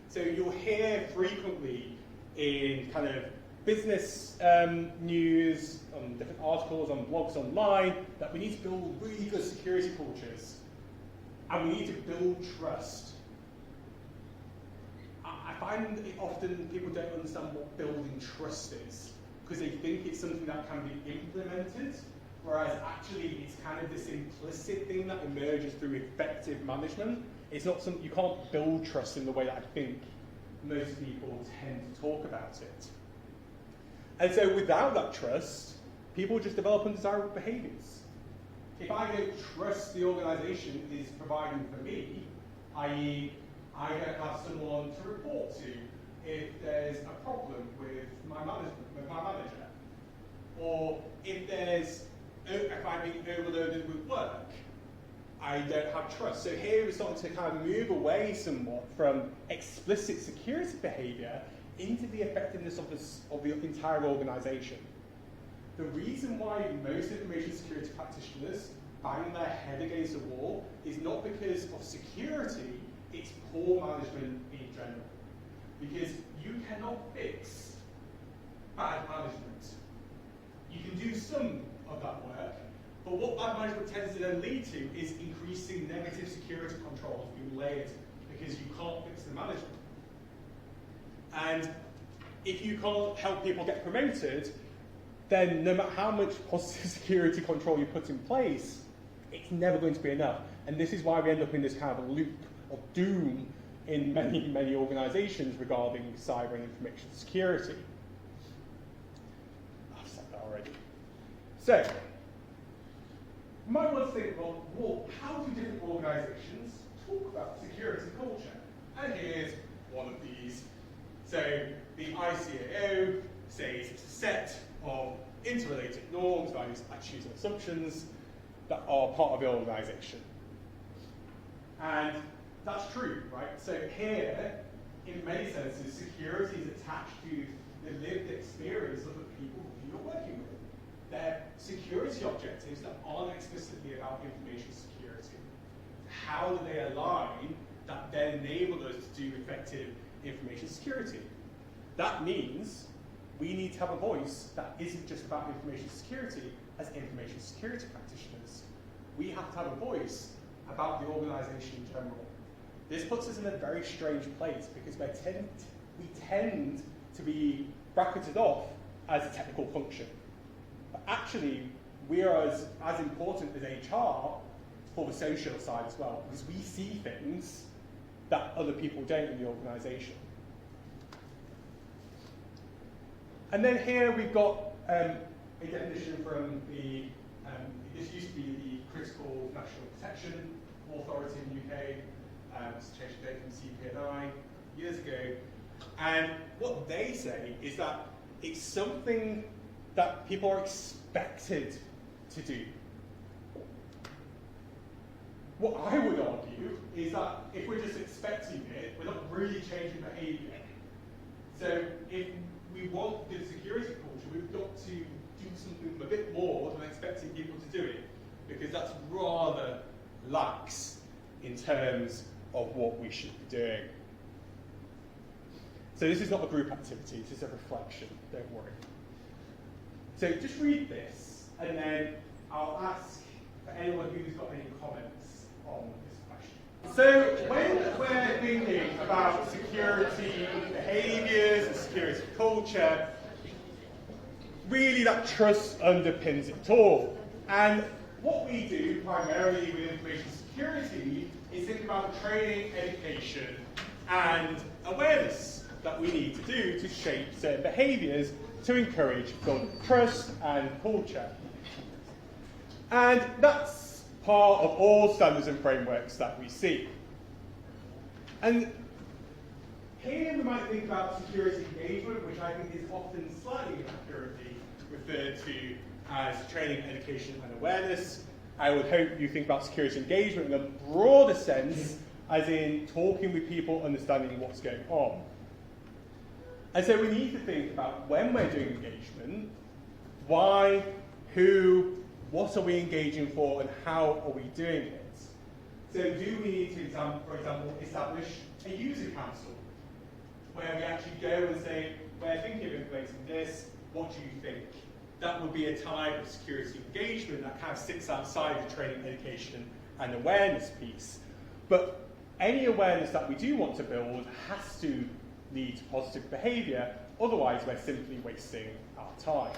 So you'll hear frequently in kind of business news, on different articles, on blogs online, that we need to build really good security cultures. And we need to build trust. I find that often people don't understand what building trust is, because they think it's something that can be implemented, whereas actually it's kind of this implicit thing that emerges through effective management. It's not something, you can't build trust in the way that I think most people tend to talk about it. And so without that trust, people just develop undesirable behaviours. If I don't trust the organisation is providing for me, i.e. I don't have someone to report to if there's a problem with my manager, or if I'm being overloaded with work, I don't have trust. So here we're starting to kind of move away somewhat from explicit security behaviour into the effectiveness of the entire organisation. The reason why most information security practitioners bang their head against the wall is not because of security, it's poor management in general. Because you cannot fix bad management. You can do some of that work, but what bad management tends to then lead to is increasing negative security controls being layered because you can't fix the management. And if you can't help people get promoted, then no matter how much positive security control you put in place, it's never going to be enough. And this is why we end up in this kind of loop of doom in many, many organisations regarding cyber and information security. I've said that already. So, you might want to think, well, how do different organisations talk about security culture? And here's one of these. So, the ICAO says it's a set of interrelated norms, values, attitudes, and assumptions that are part of the organisation. And that's true, right? So here, in many senses, security is attached to the lived experience of the people who you're working with. They're security objectives that aren't explicitly about information security. How do they align that then enable us to do effective information security? That means we need to have a voice that isn't just about information security as information security practitioners. We have to have a voice about the organisation in general. This puts us in a very strange place because we tend to be bracketed off as a technical function. But actually, we are as important as HR for the social side as well, because we see things that other people don't in the organisation. And then here we've got a definition from this used to be the Critical National Protection Authority in the UK. It's changed the date from CPNI years ago. And what they say is that it's something that people are expected to do. what I would argue is that if we're just expecting it, we're not really changing behaviour. So if we want good security culture, we've got to do something a bit more than expecting people to do it, because that's rather lax in terms of what we should be doing. So this is not a group activity, this is a reflection, don't worry. So just read this, and then I'll ask for anyone who's got any comments on this question. So when we're thinking about security behaviours and security culture, really that trust underpins it all. And what we do primarily with information security is think about the training, education, and awareness that we need to do to shape certain behaviours to encourage building trust and culture. And that's part of all standards and frameworks that we see. And here we might think about security engagement, which I think is often slightly inaccurately referred to as training, education, and awareness. I would hope you think about security engagement in a broader sense, as in talking with people, understanding what's going on. And so we need to think about when we're doing engagement, why, who, what are we engaging for, and how are we doing it? So do we need to, for example, establish a user council, where we actually go and say, we're thinking of implementing this, what do you think? That would be a type of security engagement that kind of sits outside the training, education, and awareness piece. But any awareness that we do want to build has to lead to positive behaviour, otherwise we're simply wasting our time.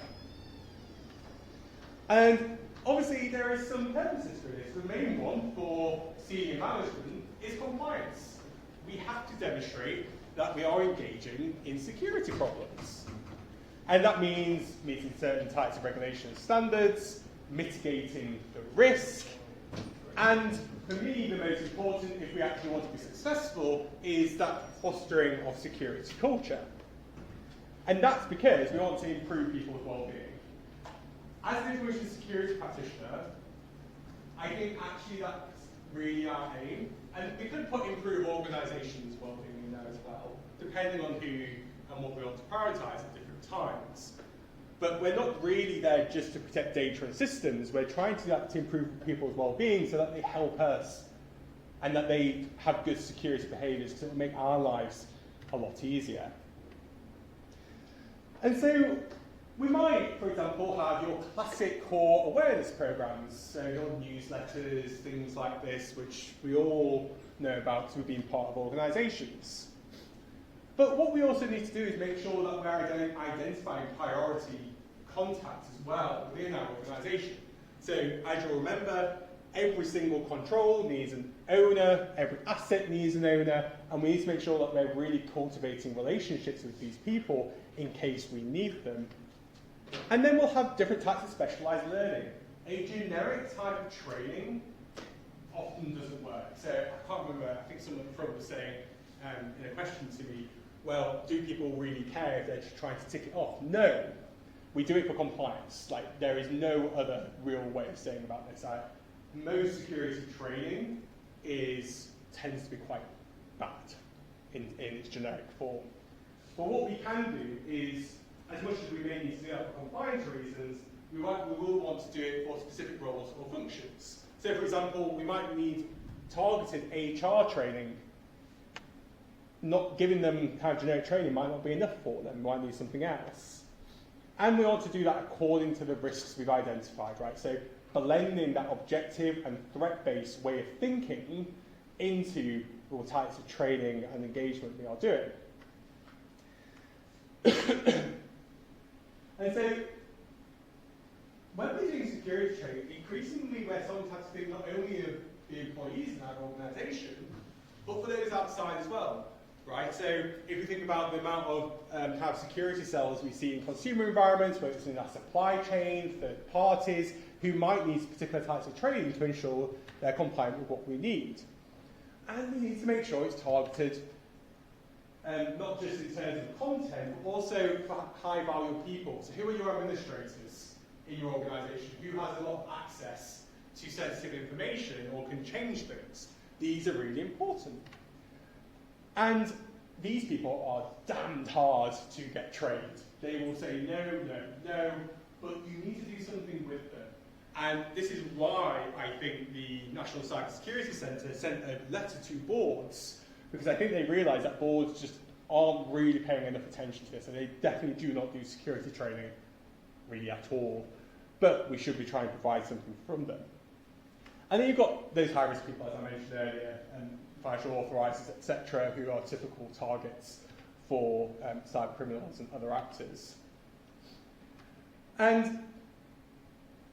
And obviously there are some purposes for this. The main one for senior management is compliance. We have to demonstrate that we are engaging in security problems. And that means meeting certain types of regulation and standards, mitigating the risk, and for me, the most important, if we actually want to be successful, is that fostering of security culture. And that's because we want to improve people's well-being. As an information security practitioner, I think actually that's really our aim. And we could put improve organisations' well-being in there as well, depending on who and what we want to prioritise at different times. But we're not really there just to protect data and systems. We're trying to do that to improve people's well-being so that they help us and that they have good security behaviours, because it will make our lives a lot easier. And so we might, for example, have your classic core awareness programs, so your newsletters, things like this, which we all know about through being part of organisations. But what we also need to do is make sure that we're identifying priority contacts as well within our organisation. So as you'll remember, every single control needs an owner, every asset needs an owner, and we need to make sure that we're really cultivating relationships with these people in case we need them. And then we'll have different types of specialised learning. A generic type of training often doesn't work. So I can't remember, I think someone at the front was saying in a question to me, well, do people really care if they're just trying to tick it off? No. We do it for compliance. Like, there is no other real way of saying about this. Most security training tends to be quite bad in its generic form. But what we can do is, as much as we may need to do that for compliance reasons, we will want to do it for specific roles or functions. So, for example, we might need targeted HR training. Not giving them kind of generic training might not be enough for them. We might need something else. And we want to do that according to the risks we've identified, right? So blending that objective and threat-based way of thinking into the types of training and engagement we are doing. And so when we're doing security training, increasingly we're sometimes thinking not only of the employees in our organisation, but for those outside as well. Right, so if we think about the amount of kind of security cells we see in consumer environments, whether it's in our supply chain, third parties, who might need particular types of training to ensure they're compliant with what we need. And we need to make sure it's targeted, not just in terms of content, but also for high-value people. So who are your administrators in your organisation? Who has a lot of access to sensitive information or can change things. These are really important. And these people are damned hard to get trained. They will say no, no, no, but you need to do something with them. And this is why I think the National Cyber Security Centre sent a letter to boards, because I think they realise that boards just aren't really paying enough attention to this, and they definitely do not do security training really at all. But we should be trying to provide something from them. And then you've got those high-risk people, as I mentioned earlier, and financial authorisers, etc., who are typical targets for cyber criminals and other actors. And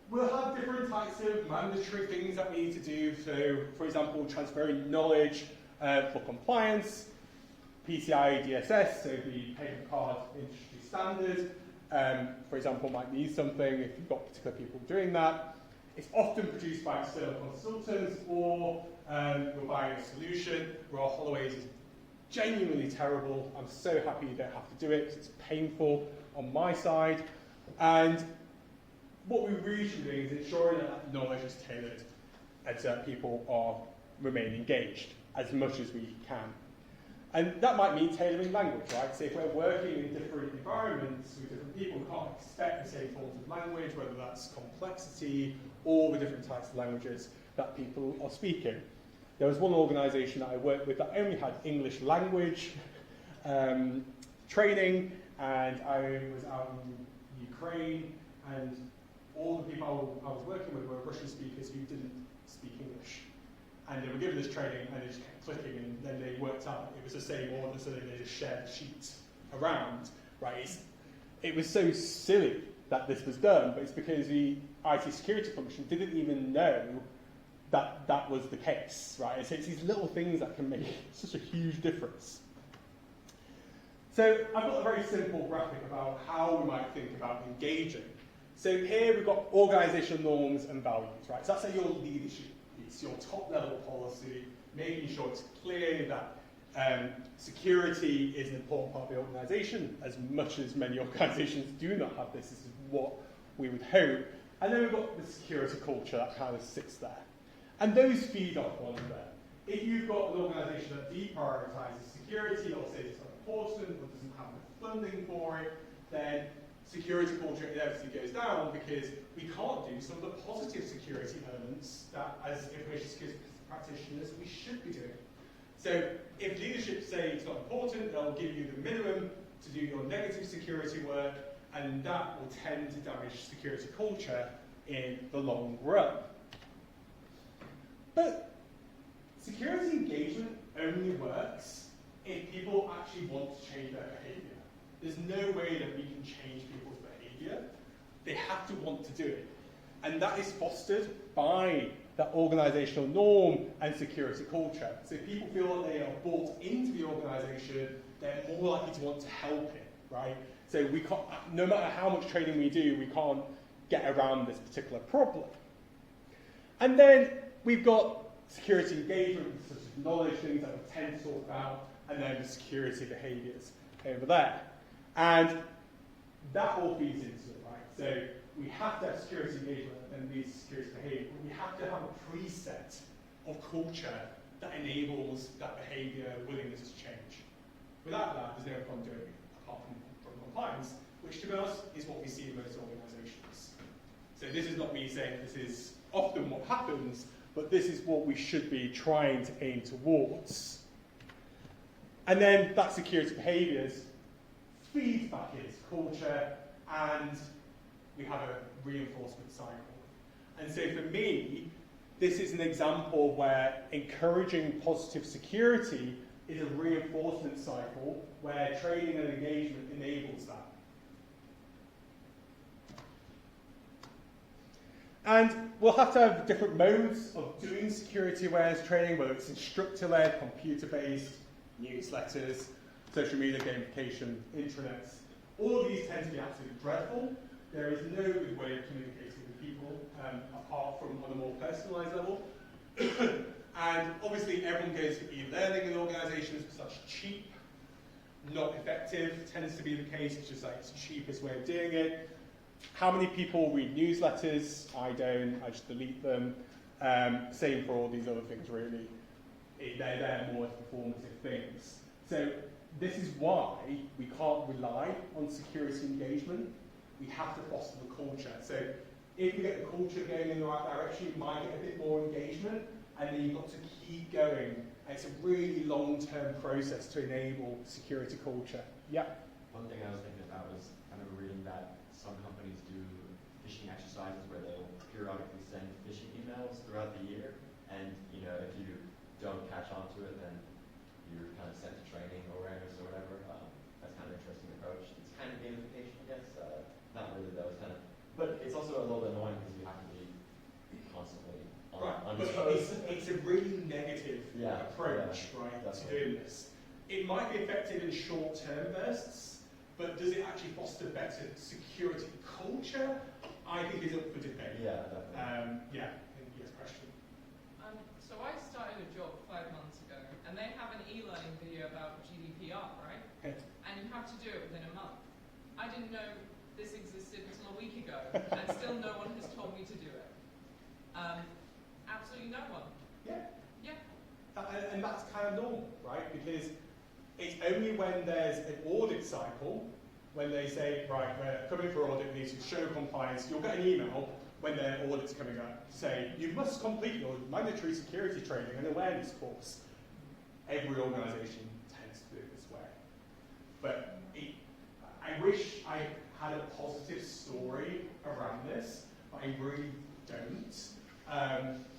we'll have different types of mandatory things that we need to do. So, for example, transferring knowledge for compliance, PCI DSS, so the payment card industry standard, for example, might need something if you've got particular people doing that. It's often produced by external consultants, or you're buying a solution. Raw Holloway's is genuinely terrible. I'm so happy you don't have to do it because it's painful on my side. And what we really should be doing is ensuring that knowledge is tailored and so that people remain engaged as much as we can. And that might mean tailoring language, right? So if we're working in different environments with different people, we can't expect the same forms of language, whether that's complexity or the different types of languages that people are speaking. There was one organisation that I worked with that only had English language training, and I was out in Ukraine, and all the people I was working with were Russian speakers who didn't speak English. And they were given this training, and they just kept clicking, and then they worked out it was the same order, so they just shared the sheets around, right? It was so silly that this was done, but it's because the IT security function didn't even know that that was the case, right? It's these little things that can make such a huge difference. So I've got a very simple graphic about how we might think about engaging. So here we've got organisational norms and values, right? So that's your leadership. It's your top-level policy, making sure it's clear that security is an important part of the organisation, as much as many organisations do not have this. This is what we would hope. And then we've got the security culture that kind of sits there. And those feed off one another. If you've got an organisation that deprioritises security, or says it's not important, or doesn't have the funding for it, then security culture inevitably goes down, because we can't do some of the positive security elements that, as information security practitioners, we should be doing. So if leadership say it's not important, they'll give you the minimum to do your negative security work, and that will tend to damage security culture in the long run. But security engagement only works if people actually want to change their behaviour. There's no way that we can change people's behaviour. They have to want to do it. And that is fostered by that organisational norm and security culture. So if people feel that they are bought into the organisation, they're more likely to want to help it, right? So we can't, no matter how much training we do, we can't get around this particular problem. And then we've got security engagement, such as knowledge, things that we tend to talk about, and then the security behaviours over there. And that all feeds into it, right? So we have to have security engagement and leads to security behaviour, but we have to have a preset of culture that enables that behaviour, willingness to change. Without that, there's no point doing it, apart from compliance, which, to be honest, is what we see in most organisations. So this is not me saying this is often what happens, but this is what we should be trying to aim towards. And then that security behaviours feeds back into culture, and we have a reinforcement cycle. And so for me, this is an example where encouraging positive security is a reinforcement cycle where training and engagement enables that. And we'll have to have different modes of doing security awareness training, whether it's instructor-led, computer-based, newsletters, social media gamification, intranets. All of these tend to be absolutely dreadful. There is no good way of communicating with people apart from on a more personalised level. And obviously everyone goes for e-learning in organisations because that's cheap, not effective, tends to be the case. It's just like it's the cheapest way of doing it. How many people read newsletters? I don't, I just delete them. Same for all these other things, really. They're more performative things. So this is why we can't rely on security engagement. We have to foster the culture. So if you get the culture going in the right direction, you might get a bit more engagement, and then you've got to keep going. And it's a really long-term process to enable security culture. Yeah? One thing I was thinking about was kind of reading that some companies do phishing exercises where they'll periodically send phishing emails throughout the year, and if you don't catch on to it, then you're kind of sent to training or awareness or whatever. That's kind of an interesting approach. It's kind of gamification, I guess. Not really though. It's kind of, but it's also a little bit annoying because you have to be constantly on but it's a really negative approach, right, to doing this. It might be effective in short-term bursts, but does it actually foster better security culture? I think is up for debate. Yeah, definitely. Yes, question. So I started a job 5 months ago, and they have an e-learning video about GDPR, right? Okay. And you have to do it within a month. I didn't know this existed until a week ago, and still no one has told me to do it. Absolutely no one. Yeah. Yeah. And that's kind of normal, right? Because it's only when there's an audit cycle, when they say, right, we're coming for audit, we need to show compliance, you'll get an email when their audit's coming up to say, you must complete your mandatory security training and awareness course. Every organisation tends to do it this way. But I wish I had a positive story around this, but I really don't,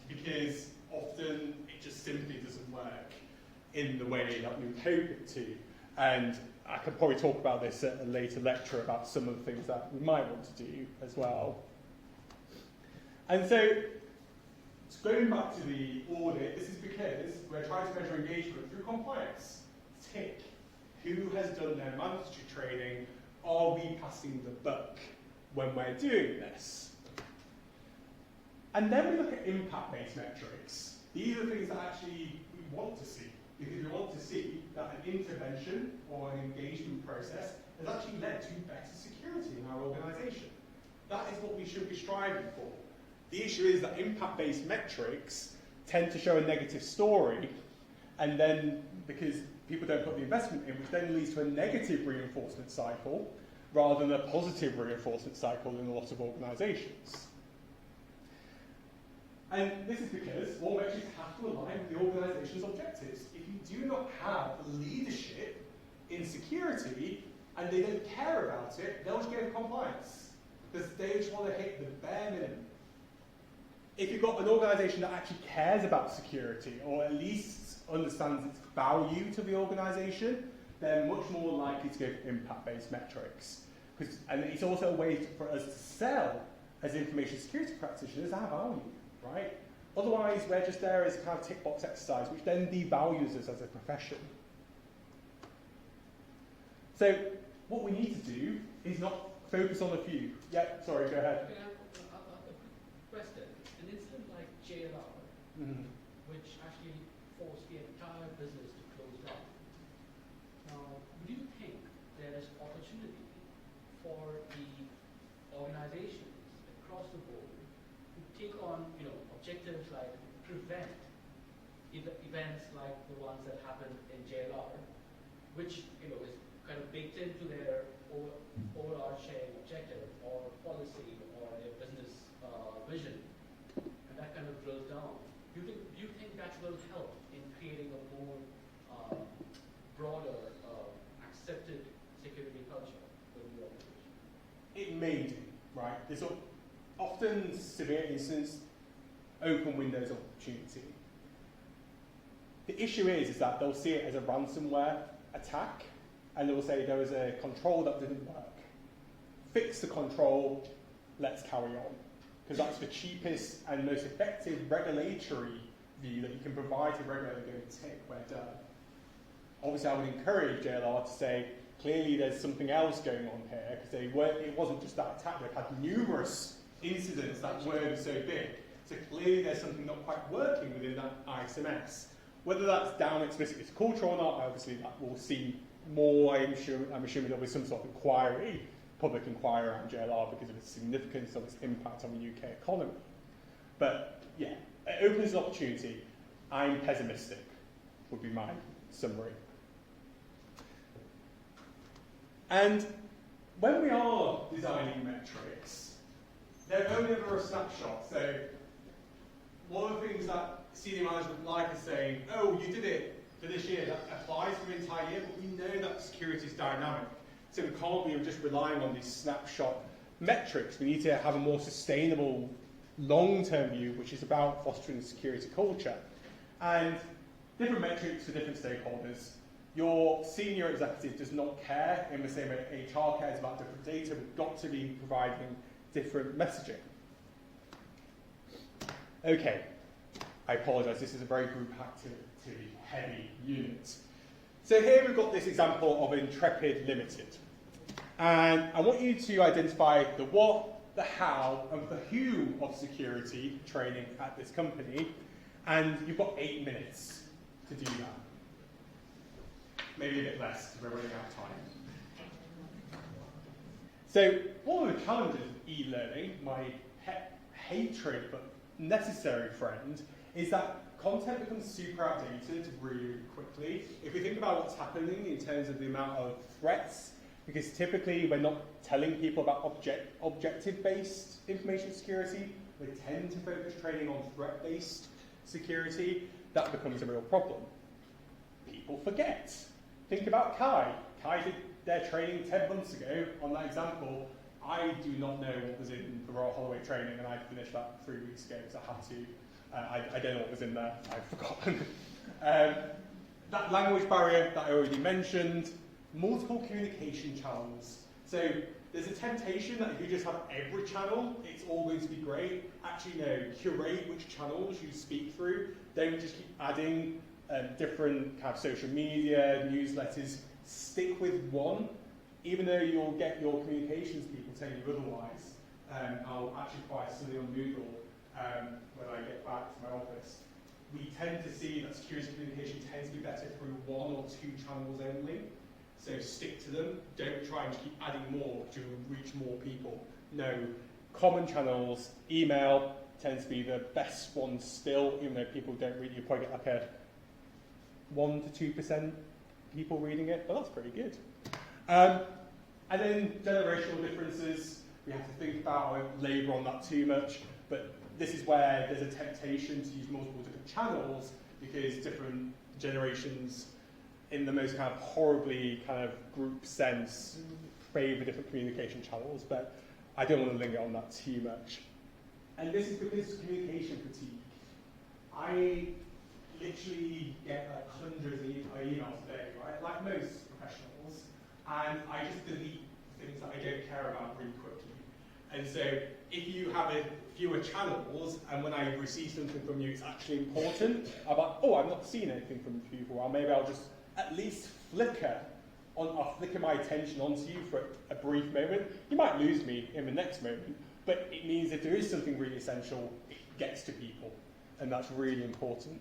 because often it just simply doesn't work in the way that we would hope it to. And I could probably talk about this at a later lecture about some of the things that we might want to do as well. And so, going back to the audit, this is because we're trying to measure engagement through compliance. Tick. Who has done their mandatory training? Are we passing the buck when we're doing this? And then we look at impact-based metrics. These are things that actually we want to see, because we want to see that an intervention or an engagement process has actually led to better security in our organisation. That is what we should be striving for. The issue is that impact-based metrics tend to show a negative story, and then because people don't put the investment in, which then leads to a negative reinforcement cycle rather than a positive reinforcement cycle in a lot of organisations. And this is because all metrics have to align with the organisation's objectives. If you do not have leadership in security and they don't care about it, they'll just go for compliance because they just want to hit the bare minimum. If you've got an organisation that actually cares about security or at least understands its value to the organisation, they're much more likely to go for impact-based metrics. And it's also a way for us to sell as information security practitioners our value, right? Otherwise, we're just there as a kind of tick box exercise, which then devalues us as a profession. So what we need to do is not focus on a few. Yeah, sorry, go ahead. Okay, a quick question. An incident like JLR, which actually forced the entire business to close down. Now, do you think there is opportunity for the organizations across the board to take on, objectives like prevent events like the ones that happened in JLR, which is kind of baked into their overarching objective or policy or their business vision, and that kind of drills down. Do you think that will help in creating a more broader, accepted security culture within the organization? It may do, right? There's often severe incidents open windows of opportunity. The issue is that they'll see it as a ransomware attack, and they'll say there was a control that didn't work. Fix the control, let's carry on. Because that's the cheapest and most effective regulatory view that you can provide to regulator going, tick, we're done. Obviously, I would encourage JLR to say, clearly there's something else going on here, because it wasn't just that attack, they've had numerous incidents that weren't so big. So clearly there's something not quite working within that ISMS. Whether that's down explicitly to culture or not, obviously that will see more. I'm assuming there'll be some sort of inquiry public inquiry around JLR because of its significance of its impact on the UK economy. But yeah, it opens an opportunity. I'm pessimistic, would be my summary. And when we are designing metrics, they're only ever a snapshot. So one of the things that senior management like is saying, oh, you did it for this year, that applies for the entire year, but we know that security is dynamic. So we can't be just relying on these snapshot metrics. We need to have a more sustainable, long-term view, which is about fostering security culture. And different metrics for different stakeholders. Your senior executive does not care in the same way HR cares about different data. We've got to be providing different messaging. Okay, I apologise, this is a very group activity heavy unit. So here we've got this example of Intrepid Limited. And I want you to identify the what, the how, and the who of security training at this company. And you've got 8 minutes to do that. Maybe a bit less, because we're running out of time. So one of the challenges of e-learning, my hatred but necessary friend, is that content becomes super outdated really quickly. If we think about what's happening in terms of the amount of threats, because typically we're not telling people about objective-based information security, we tend to focus training on threat-based security, that becomes a real problem. People forget. Think about Kai. Kai did their training 10 months ago on that example. I do not know what was in the Royal Holloway training, and I finished that 3 weeks ago because I had to. I don't know what was in there. I've forgotten. That language barrier that I already mentioned, multiple communication channels. So there's a temptation that if you just have every channel, it's all going to be great. Actually, no, curate which channels you speak through. Don't just keep adding different kind of social media, newsletters. Stick with one, even though you'll get your communications people telling you otherwise. I'll actually try something on Google when I get back to my office. We tend to see that security communication tends to be better through 1 or 2 channels only. So stick to them. Don't try and keep adding more to reach more people. No, common channels, email tends to be the best one still, even though people don't read it. You probably get like a 1 to 2% people reading it, but that's pretty good. And then generational differences. We have to think about, I won't labour on that too much, but this is where there's a temptation to use multiple different channels because different generations, in the most kind of horribly kind of group sense, favour different communication channels, but I don't want to linger on that too much. And this is because communication fatigue. I literally get like hundreds of emails a day, right? Like most professionals, and I just delete things that I don't care about really quickly. And so if you have fewer channels, and when I receive something from you, it's actually important, I'm like, oh, I've not seen anything from you for a while, maybe I'll just at least I'll flicker my attention onto you for a brief moment. You might lose me in the next moment, but it means if there is something really essential, it gets to people, and that's really important.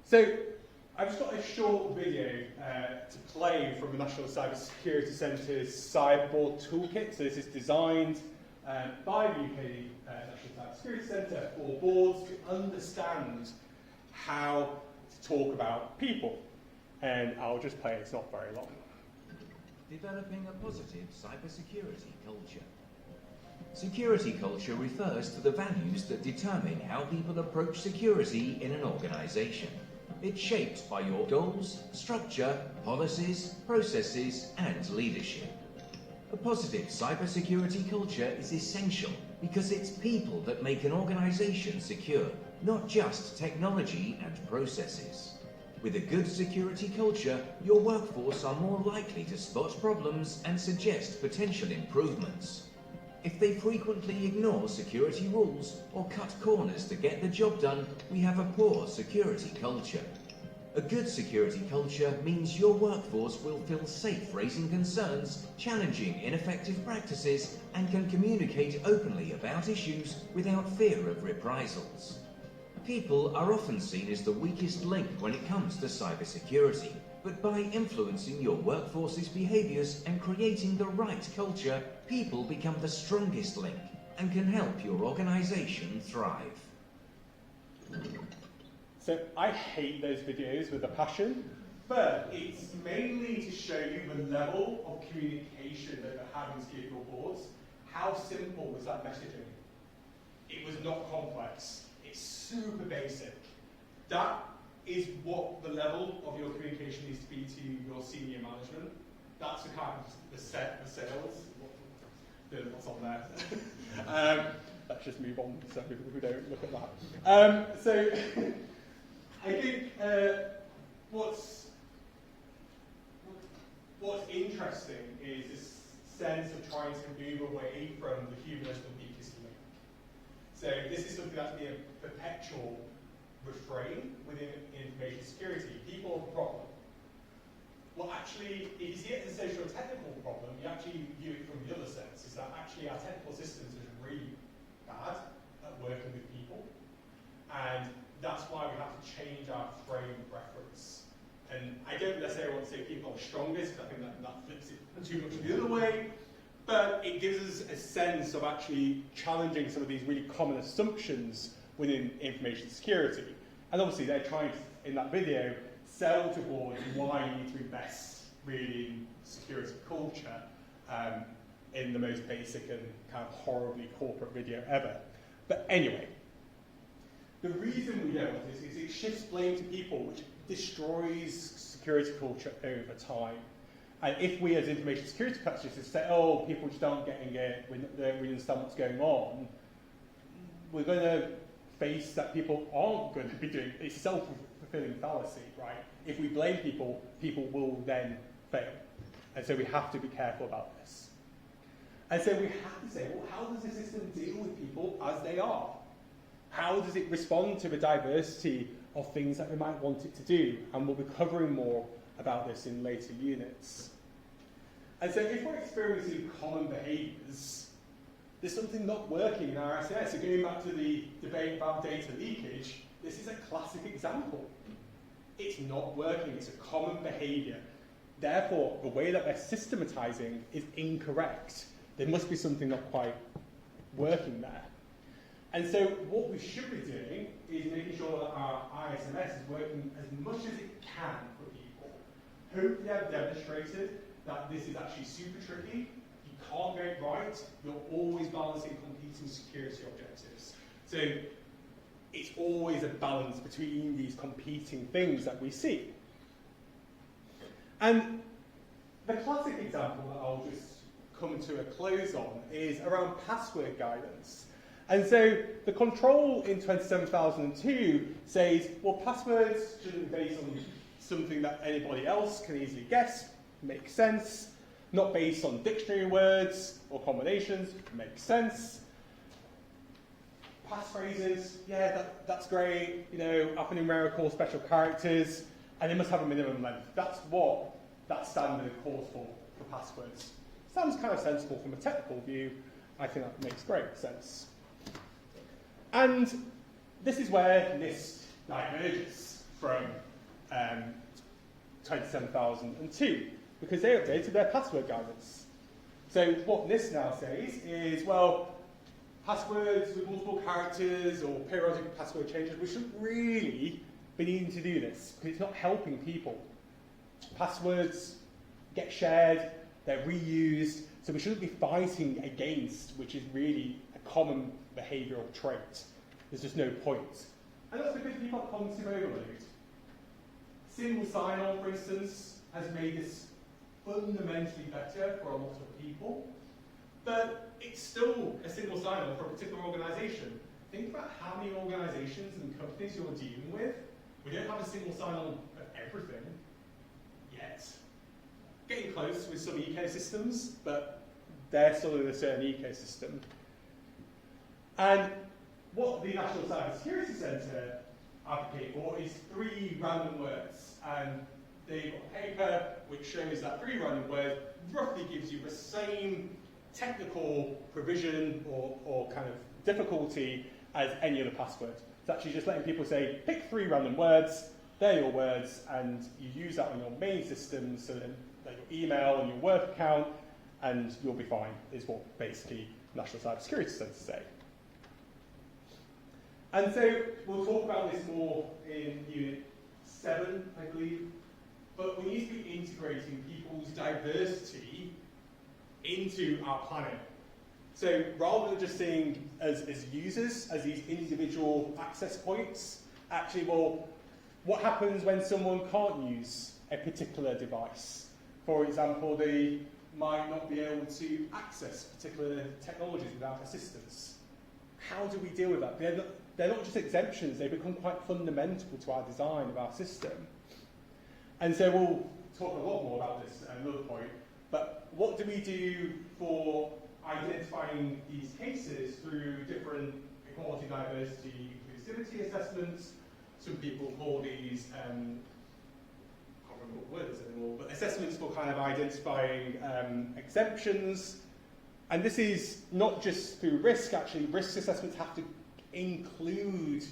So I've just got a short video to play from the National Cybersecurity Centre's Cyberboard Toolkit. So this is designed by the UK National Cybersecurity Centre for boards to understand how to talk about people. And I'll just play it, it's not very long. Developing a positive cybersecurity culture. Security culture refers to the values that determine how people approach security in an organisation. It's shaped by your goals, structure, policies, processes, and leadership. A positive cybersecurity culture is essential because it's people that make an organisation secure, not just technology and processes. With a good security culture, your workforce are more likely to spot problems and suggest potential improvements. If they frequently ignore security rules or cut corners to get the job done, we have a poor security culture. A good security culture means your workforce will feel safe raising concerns, challenging ineffective practices, and can communicate openly about issues without fear of reprisals. People are often seen as the weakest link when it comes to cybersecurity, but by influencing your workforce's behaviours and creating the right culture, people become the strongest link and can help your organisation thrive. So I hate those videos with a passion, but it's mainly to show you the level of communication that we're having to give your boards. How simple was that messaging? It was not complex. It's super basic. That is what the level of your communication needs to be to your senior management. That's the kind of the sales. What's on there? Let's just move on so we don't look at that. So I think what's interesting is this sense of trying to move away from the humanist and weakest link. So this is something that's been a perpetual refrain within information security. People have a problem. Well, actually, if you see it as a social and technical problem, you actually view it from the other sense, is that actually our technical systems are really bad at working with people. And that's why we have to change our frame of reference. And I don't necessarily want to say people are strongest, because I think that flips it too much the other way. But it gives us a sense of actually challenging some of these really common assumptions within information security. And obviously they're trying to, in that video, sell to boards why you need to invest really in security culture in the most basic and kind of horribly corporate video ever. But anyway, the reason we don't want this is it shifts blame to people, which destroys security culture over time. And if we as information security practitioners say, oh, people just aren't getting it, we don't really understand what's going on, we're going to face that people aren't going to be doing it. It's a self-fulfilling fallacy, right? If we blame people, people will then fail. And so we have to be careful about this. And so we have to say, well, how does the system deal with people as they are? How does it respond to the diversity of things that we might want it to do? And we'll be covering more about this in later units. And so if we're experiencing common behaviours, there's something not working in our RSS. So going back to the debate about data leakage, this is a classic example. It's not working. It's a common behaviour. Therefore, the way that they're systematizing is incorrect. There must be something not quite working there. And so what we should be doing is making sure that our ISMS is working as much as it can for people. Hopefully I've demonstrated that this is actually super tricky. You can't get it right. You're always balancing competing security objectives. So it's always a balance between these competing things that we see. And the classic example that I'll just come to a close on is around password guidance. And so the control in 27002 says, well, passwords shouldn't be based on something that anybody else can easily guess. Makes sense. Not based on dictionary words or combinations. Makes sense. Passphrases, yeah, that's great. You know, alphanumerical special characters, and they must have a minimum length. That's what that standard calls for passwords. Sounds kind of sensible from a technical view. I think that makes great sense. And this is where NIST diverges from 27002, because they updated their password guidance. So what NIST now says is, well, passwords with multiple characters or periodic password changes, we shouldn't really be needing to do this, because it's not helping people. Passwords get shared, they're reused, so we shouldn't be fighting against, which is really a common behavioural trait. There's just no point. And that's because people have cognitive overload. Single sign-on, for instance, has made this fundamentally better for a lot of people, but it's still a single sign-on for a particular organisation. Think about how many organisations and companies you're dealing with. We don't have a single sign-on for everything yet. Getting close with some ecosystems, but they're still in a certain ecosystem. And what the National Cyber Security Centre advocate for is 3 random words. And they've got a paper which shows that 3 random words roughly gives you the same technical provision or kind of difficulty as any other password. It's actually just letting people say, pick 3 random words, they're your words, and you use that on your main systems, so then your email and your work account, and you'll be fine, is what basically National Cybersecurity Centre say. And so we'll talk about this more in Unit 7, I believe, but we need to be integrating people's diversity into our planning. So rather than just seeing as users, as these individual access points, actually, well, what happens when someone can't use a particular device? For example, they might not be able to access particular technologies without assistance. How do we deal with that? They're not just exemptions, they become quite fundamental to our design of our system. And so we'll talk a lot more about this at another point, but what do we do for identifying these cases through different equality, diversity, inclusivity assessments? Some people call these, I can't remember what word it is anymore, but assessments for kind of identifying exemptions. And this is not just through risk, actually risk assessments have to include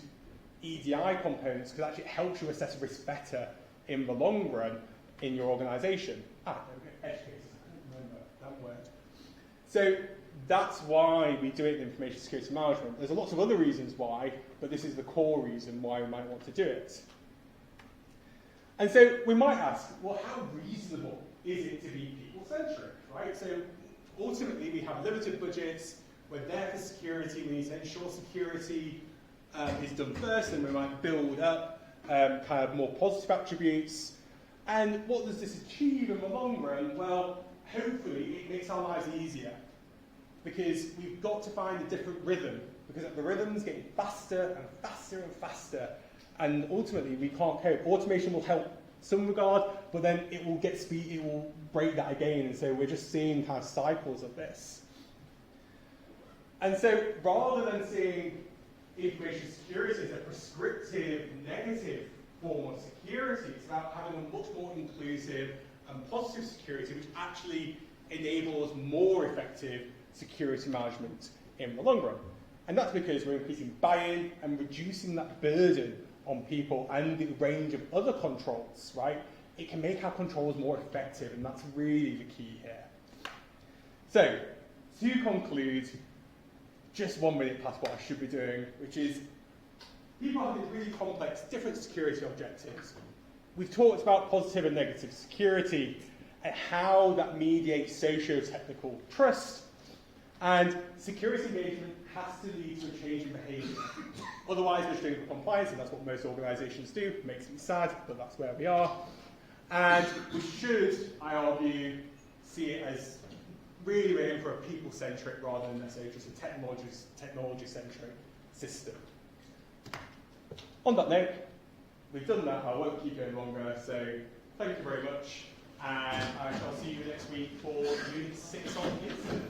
EDI components because actually it helps you assess risk better in the long run in your organisation. Edge cases, I couldn't remember that word. So that's why we do it in information security management. There's lots of other reasons why, but this is the core reason why we might want to do it. And so we might ask, well, how reasonable is it to be people-centric, right? So ultimately, we have limited budgets. We're there for security. We need to ensure security is done first, and we might build up kind of more positive attributes. And what does this achieve in the long run? Well, hopefully, it makes our lives easier because we've got to find a different rhythm because the rhythm's getting faster and faster and faster. And ultimately, we can't cope. Automation will help some regard, but then it will get speed, it will break that again. And so we're just seeing kind of cycles of this. And so rather than seeing information security as a prescriptive, negative form of security, it's about having a much more inclusive and positive security, which actually enables more effective security management in the long run. And that's because we're increasing buy-in and reducing that burden on people and the range of other controls, right? It can make our controls more effective, and that's really the key here. So, to conclude, just 1 minute past what I should be doing, which is people have these really complex, different security objectives. We've talked about positive and negative security and how that mediates socio-technical trust, and security engagement has to lead to a change in behaviour. Otherwise, we're just doing compliance, and that's what most organisations do. It makes me sad, but that's where we are. And we should, I argue, see it as really aiming for a people-centric rather than necessarily just a technology-centric system. On that note, we've done that. I won't keep going longer, so thank you very much. And I shall see you next week for Unit 6 on incidents.